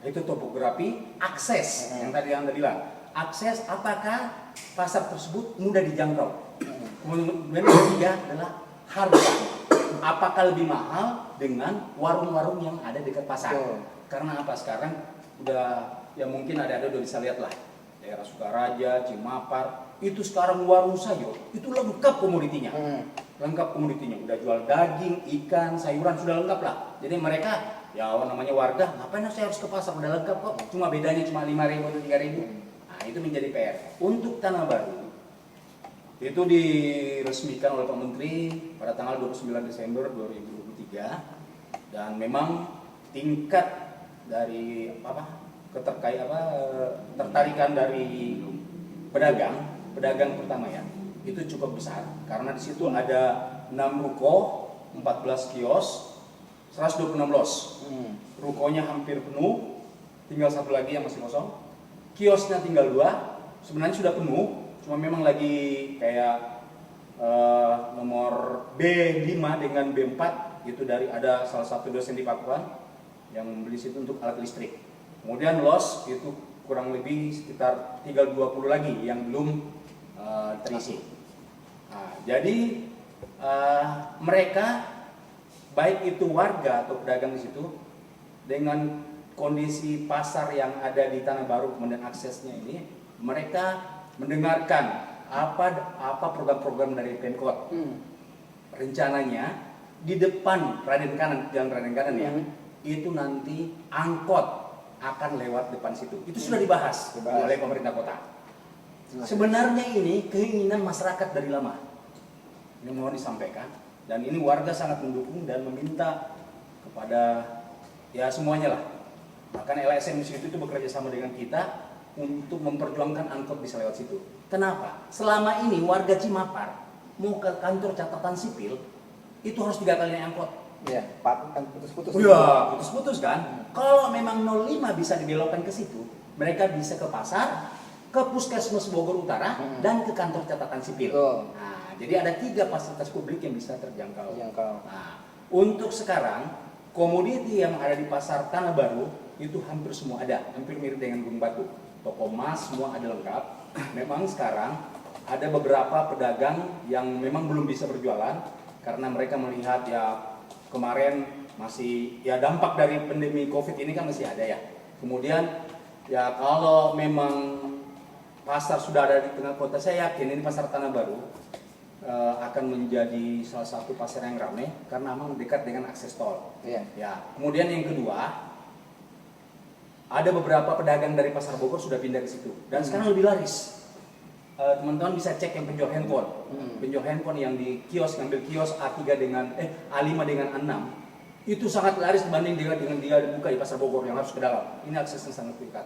Itu topografi, akses yang tadi Anda bilang. Akses, apakah pasar tersebut mudah dijangkau? Kemudian yang ketiga adalah harga. Apakah lebih mahal dengan warung-warung yang ada dekat pasar? Karena apa, sekarang udah ya mungkin ada udah bisa lihat lah, daerah Sukaraja, Cimapar, itu sekarang warung sayur itu lengkap komoditinya. Lengkap komoditinya, udah jual daging, ikan, sayuran, sudah lengkap lah. Jadi mereka ya namanya warga, ngapain saya harus ke pasar, udah lengkap kok, cuma bedanya cuma 5.000 atau 3.000. Nah itu menjadi PR. Untuk Tanah Baru itu diresmikan oleh Pak Menteri pada tanggal 29 Desember 2023, dan memang tingkat dari ketertarikan dari pedagang pertama ya itu cukup besar, karena di situ ada 6 ruko, 14 kios, 126 los. Rukonya hampir penuh, tinggal satu lagi yang masih kosong. Kiosnya tinggal 2, sebenarnya sudah penuh, cuma memang lagi kayak nomor B5 dengan B4 itu dari ada salah satu dosen di Pakuan yang membeli situ untuk alat listrik. Kemudian los itu kurang lebih sekitar tinggal 20 lagi yang belum terisi. Nah, jadi mereka baik itu warga atau pedagang di situ dengan kondisi pasar yang ada di Tanah Baru kemudian aksesnya ini, mereka mendengarkan apa program-program dari Pemkot. Rencananya di depan Raden Kanan, Jalan Raden Kanan ya, itu nanti angkot akan lewat depan situ. Itu sudah dibahas oleh pemerintah kota. Sebenarnya ini keinginan masyarakat dari lama. Ini mohon disampaikan, dan ini warga sangat mendukung dan meminta kepada ya semuanya lah. Bahkan LSM di situ itu bekerja sama dengan kita untuk memperjuangkan angkot bisa lewat situ. Kenapa? Selama ini warga Cimapar mau ke kantor catatan sipil itu harus 3 kali naik angkot. Iya, kan putus-putus. Iya, putus-putus kan. Kalau memang 05 bisa dibelokkan ke situ, mereka bisa ke pasar, ke Puskesmas Bogor Utara, dan ke kantor catatan sipil. Nah, jadi ada 3 fasilitas publik yang bisa terjangkau. Nah, untuk sekarang komoditi yang ada di pasar Tanah Baru itu hampir semua ada, hampir mirip dengan Gunung Batu. Toko emas semua ada lengkap. Memang sekarang ada beberapa pedagang yang memang belum bisa berjualan karena mereka melihat ya kemarin masih ya dampak dari pandemi Covid ini kan masih ada ya. Kemudian ya kalau memang pasar sudah ada di tengah kota, saya yakin ini pasar Tanah Baru akan menjadi salah satu pasar yang ramai karena memang dekat dengan akses tol. Ya. Kemudian yang kedua, ada beberapa pedagang dari pasar Bogor sudah pindah ke situ dan sekarang lebih laris. Teman-teman bisa cek yang penjual handphone. Penjual handphone yang di kios, ngambil kios A5 dengan A6 itu sangat laris dibanding dengan dia buka di pasar Bogor yang harus ke dalam. Ini aksesnya sangat dekat.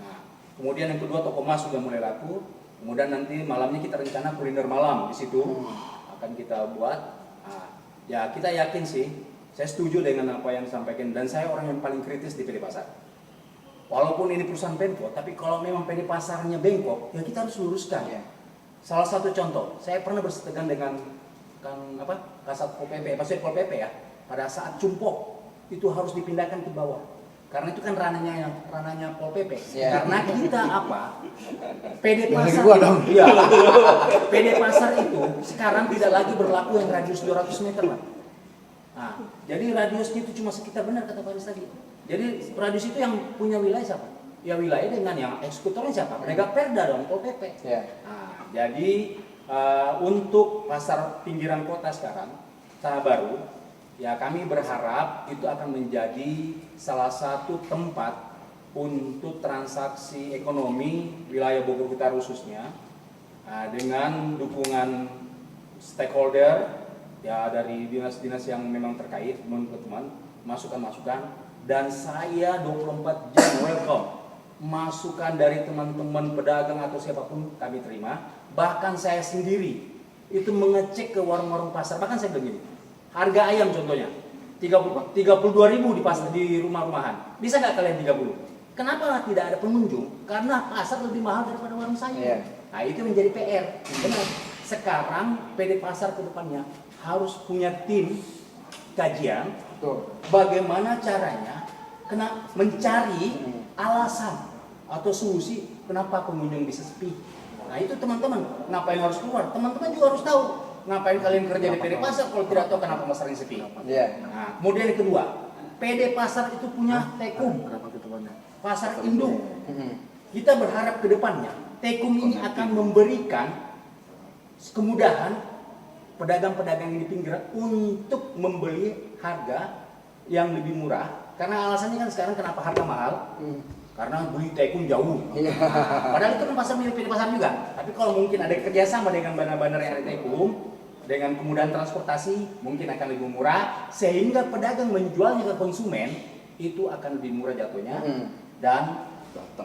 Nah, kemudian yang kedua, toko emas sudah mulai laku. Kemudian nanti malamnya kita rencana kuliner malam di situ akan kita buat. Nah, ya kita yakin sih, saya setuju dengan apa yang disampaikan dan saya orang yang paling kritis di PD Pasar. Walaupun ini perusahaan Pemkot, tapi kalau memang PD Pasarnya bengkok, ya kita harus luruskan. Salah satu contoh, saya pernah bersetegan dengan Kasat Pol PP, Pasir Pol PP ya. Pada saat Cumpok itu harus dipindahkan ke bawah, karena itu kan ranahnya Pol PP. Karena kita PD Pasar, PD Pasar itu sekarang tidak lagi berlaku yang radius 200 meter lah. Nah, jadi radiusnya itu cuma sekitar, benar kata Pak Aris tadi. Jadi radius itu yang punya wilayah siapa? Ya wilayah dengan yang eksekutornya siapa? Mereka Perda dong, Pol PP. Nah, jadi untuk pasar pinggiran kota sekarang, Tanah Baru, ya kami berharap itu akan menjadi salah satu tempat untuk transaksi ekonomi wilayah Bogor Utara khususnya, dengan dukungan stakeholder ya dari dinas-dinas yang memang terkait, teman-teman, masukan-masukan. Dan saya 24 jam welcome masukan dari teman-teman pedagang atau siapapun kami terima. Bahkan saya sendiri itu mengecek ke warung-warung pasar. Bahkan saya bilang gini, harga ayam contohnya 32.000 di rumah-rumahan. Bisa nggak kalian 30? Kenapa tidak ada pengunjung? Karena pasar lebih mahal daripada warung sayur. Iya. Nah, itu menjadi PR. Benar. Sekarang PD Pasar ke depannya harus punya tim kajian bagaimana caranya mencari alasan atau solusi kenapa pengunjung bisa sepi. Nah, itu teman-teman, ngapain harus keluar? Teman-teman juga harus tahu ngapain kalian kerja di PD Pasar kalau tidak tahu kenapa pasarnya sepi. Iya. Nah, kemudian yang kedua, PD Pasar itu punya Tekum, pasar induk. Kita berharap ke depannya Tekum ini akan memberikan kemudahan pedagang-pedagang yang di pinggiran untuk membeli harga yang lebih murah. Karena alasannya kan sekarang kenapa harga mahal? Karena beli Tekum jauh. Padahal itu kan pasar milik PD Pasar juga. Tapi kalau mungkin ada kerjasama dengan bandar-bandar yang ada Tekum, dengan kemudahan transportasi mungkin akan lebih murah, sehingga pedagang menjualnya ke konsumen itu akan lebih murah jatuhnya. Dan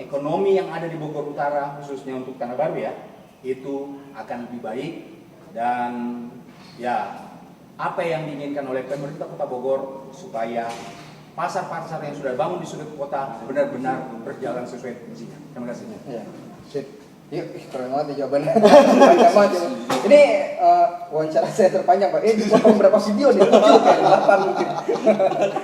ekonomi yang ada di Bogor Utara khususnya untuk Tanah Baru ya, itu akan lebih baik. Dan ya, apa yang diinginkan oleh pemerintah Kota Bogor supaya pasar-pasar yang sudah bangun di sudut kota benar-benar berjalan sesuai fungsinya. Terima kasih. Iya. Sip. Yuk, keren banget nih jawabannya. Panjang banget ya. Ini wawancara saya terpanjang Pak. Dipotong berapa video nih? 7 kayak 8 mungkin.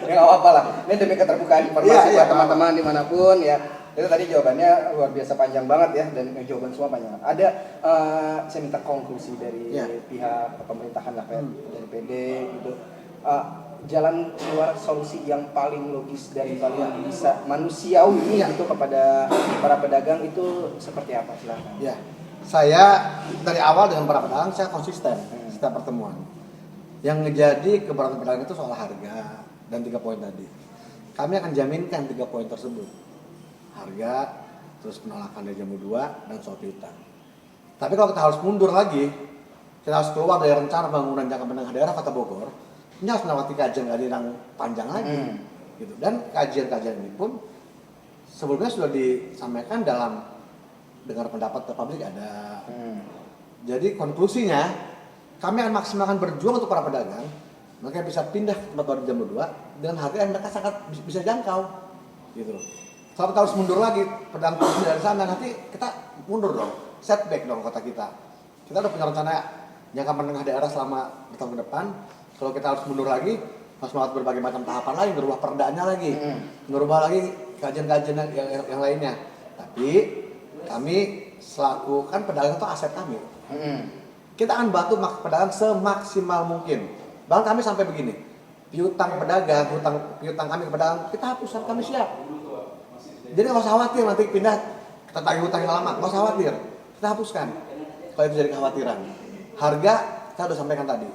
Ya nggak apa-apa lah. Ini demi keterbukaan informasi buat teman-teman dimanapun ya. Itu tadi jawabannya luar biasa panjang banget ya, dan jawaban semua panjang. Ada saya minta konklusi dari pihak pemerintahan lah Pak, dari PD gitu. Jalan keluar solusi yang paling logis dari kalian bisa manusiawi gitu kepada para pedagang itu seperti apa? Silakan. Ya, saya dari awal dengan para pedagang saya konsisten setiap pertemuan. Yang menjadi keberatan pedagang itu soal harga dan 3 poin tadi. Kami akan jaminkan 3 poin tersebut. Harga, terus penolakan dari jamu 2 dan soal piutang. Tapi kalau kita harus mundur lagi, kita harus keluar dari rencana bangunan jangka menengah daerah Kota Bogor. Ini harus melewati kajian-kajian yang panjang lagi, gitu. Dan kajian-kajian ini pun sebelumnya sudah disampaikan dalam dengar pendapat ke publik ada. Jadi konklusinya, kami akan maksimalkan berjuang untuk para pedagang, mereka bisa pindah ke tempat baru jam 2 dengan harga yang mereka sangat bisa jangkau, gitu. Kalau kita harus mundur lagi, pedagang dari sana nanti kita mundur dong, setback dong kota kita. Kita udah punya rencana jangka menengah daerah selama tahun ke depan. Kalau kita harus mundur lagi, harus melewati berbagai macam tahapan lagi, berubah perdanya lagi, berubah lagi kajian-kajian yang lainnya. Tapi kami selaku kan pedagang itu aset kami. Kita akan bantu pedagang semaksimal mungkin. Bahkan kami sampai begini, piutang pedagang, piutang kami ke pedagang, kita hapus, kami siap. Jadi nggak usah khawatir nanti pindah kita tagih hutang yang lama, nggak usah khawatir, kita hapuskan. Kalau itu jadi kekhawatiran. Harga kita udah sampaikan tadi.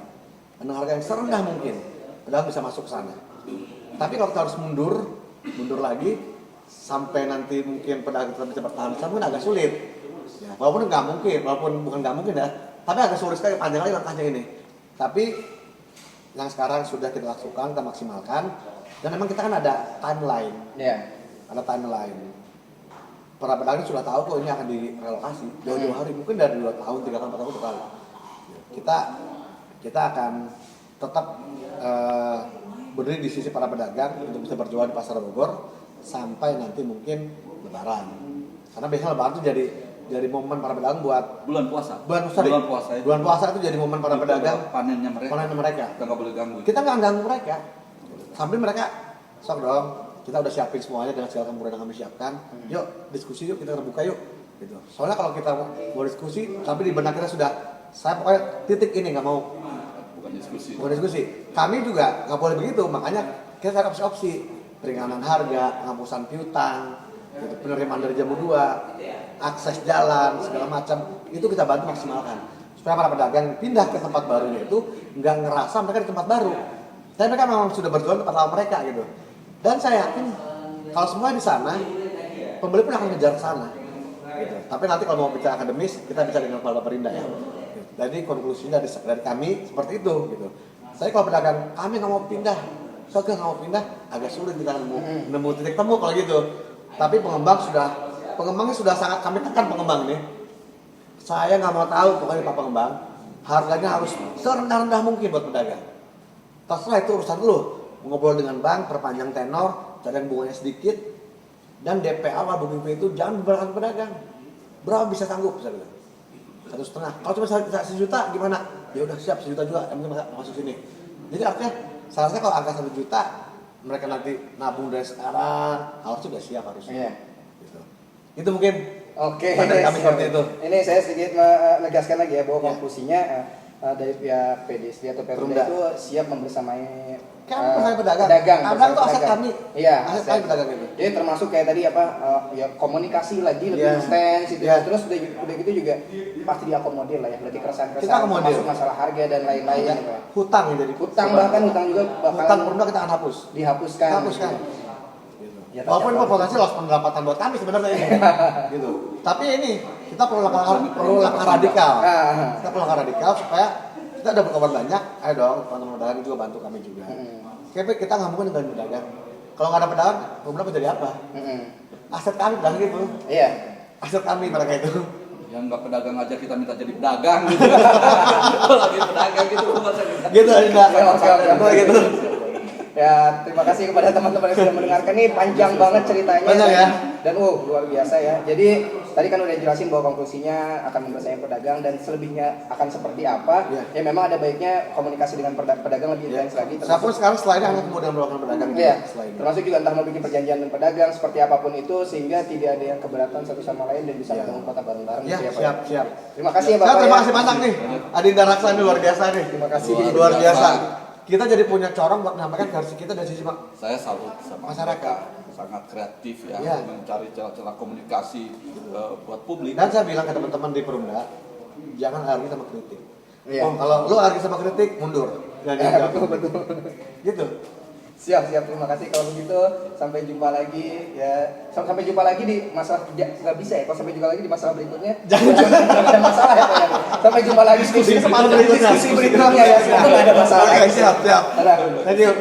Dengan harga yang serendah mungkin, pedagang bisa masuk ke sana. Tapi kalau kita harus mundur lagi, sampai nanti mungkin pedagang tetap bisa bertahan, mungkin agak sulit. Ya, walaupun bukan nggak mungkin ya, tapi agak sulit sekali, panjang lagi langkahnya ini. Tapi yang sekarang sudah kita lakukan, kita maksimalkan, dan memang kita kan ada timeline. Ada timeline. Para pedagang sudah tahu kok ini akan direlokasi jauh-jauh hari, mungkin dari 2 tahun, 3 tahun, 4 tahun sekali. Kita akan tetap berdiri di sisi para pedagang untuk bisa berjualan di pasar Bogor sampai nanti mungkin Lebaran. Karena biasanya Lebaran itu jadi momen para pedagang buat bulan puasa. Bulan puasa itu jadi momen para pedagang panennya mereka. Kita nggak boleh ganggu. Kita nggak ganggu mereka. Sambil mereka sok dong. Kita udah siapin semuanya dengan segala kemudahan yang kami siapkan. Yuk diskusi yuk, kita terbuka yuk. Gitu. Soalnya kalau kita mau diskusi, tapi di benak kita sudah, saya pokoknya titik ini nggak mau. Bukan diskusi. Kami juga nggak boleh begitu, makanya kita kasih opsi peringanan harga, penghapusan piutang, gitu, penerimaan dari jamu 2, akses jalan segala macam itu kita bantu maksimalkan supaya para pedagang pindah ke tempat barunya itu nggak ngerasa mereka di tempat baru. Tapi mereka memang sudah berjualan tempat lama mereka gitu. Dan saya yakin kalau semua di sana, pembeli pun akan ngejar ke sana. Gitu. Tapi nanti kalau mau bicara akademis, kita bicara dengan kepala Perindah ya. Jadi konklusinya dari kami seperti itu gitu. Saya kalau pedagang kami nggak mau pindah, soalnya nggak mau pindah, agak sulit kita nemu titik temu kalau gitu. Tapi pengembangnya sudah sangat kami tekan pengembang nih. Saya nggak mau tahu pokoknya Pak Pengembang, harganya harus serendah-rendah mungkin buat pedagang. Terserah itu urusan lu. ngobrol dengan bank, perpanjang tenor, cari yang bunganya sedikit, dan DP awal booking fee itu jangan beberapa pedagang. Berapa bisa sanggup saya bilang? 1,5. Kalau cuma 1 juta gimana? Ya udah siap 1 juta juga, yang penting masuk sini. Jadi artinya seharusnya kalau angka 1 juta mereka nanti nabung dari sekarang, harusnya sudah siap harusnya. Iya. Gitu. Itu mungkin Oke. dari kami seperti itu. Ini saya sedikit menegaskan lagi ya bahwa konklusinya dari pihak PDSD atau Perumda Perumda. itu siap membersamai Kan bersama pedagang. pedagang Kadang tuh aset kami. Iya, Aset kami pedagang itu. Jadi termasuk kayak tadi apa ya komunikasi lagi lebih Iya. intens gitu. Iya. Terus udah gitu juga pasti diakomodir lah ya. Berarti keresahan-keresahan Kita akomodir. termasuk masalah harga dan lain-lain Ya, gitu ya. hutang yang jadi Hutang bahkan hutang juga hutang bakalan Perumda kita akan hapus. dihapuskan. Hapuskan. Ya, Walaupun tapi ini potensi loss pendapatan buat kami sebenarnya ini. gitu. Tapi ini kita perlu langkah radikal. Ah. Kita perlu langkah radikal supaya kita udah berkabar banyak. Ayo dong teman-teman pedagang juga bantu kami juga. Tapi kita nggak mungkin dengan pedagang. Kalau nggak ada pedagang, Perumda mau jadi apa? Aset kami pedagang gitu. Iya. Aset kami mereka itu. Yang nggak pedagang aja kita minta jadi pedagang gitu. Lagi pedagang gitu masa kita. Gitu aja. Oke. Gitu. Ya, terima kasih kepada teman-teman yang sudah mendengarkan. Ini panjang banget ceritanya. Panjang ya? Dan luar biasa ya. Jadi tadi kan udah jelasin bahwa konklusinya akan membersamai pedagang dan selebihnya akan seperti apa. Ya. Ya memang ada baiknya komunikasi dengan pedagang lebih intens lagi. Saya pun sekarang selain hanya kemudian melakukan pedagang Iya, selain itu. termasuk juga entah mau bikin perjanjian dengan pedagang seperti apapun itu sehingga tidak ada yang keberatan satu sama lain dan bisa Iya. membangun kota bareng-bareng. Ya, gitu ya, Pak. siap, siap. Terima kasih ya Bapak. Terima ya. kasih banyak nih. Adinda Raksa ini luar biasa nih. Terima kasih. Luar biasa. Kita jadi punya corong buat menyampaikan versi kita dari sisi Saya salut sama Masyarakat. mereka, sangat kreatif ya, Ya. mencari celah-celah komunikasi buat publik. Dan saya bilang ke teman-teman di Perumda, jangan argi sama kritik. Iya. Oh, kalau lu argi sama kritik, mundur. Ya, betul. Gitu. Siap, terima kasih kalau begitu. Sampai jumpa lagi ya. Sampai jumpa lagi di masalah nggak bisa ya. Kalau sampai jumpa lagi di masalah berikutnya. Jangan. Nggak ada masalah ya, Pak ya. Sampai jumpa lagi diskusi Diskusi berikutnya. diskusi berikutnya ya. Itu nggak ada masalah. Oke, siap. Dadah. Thank you.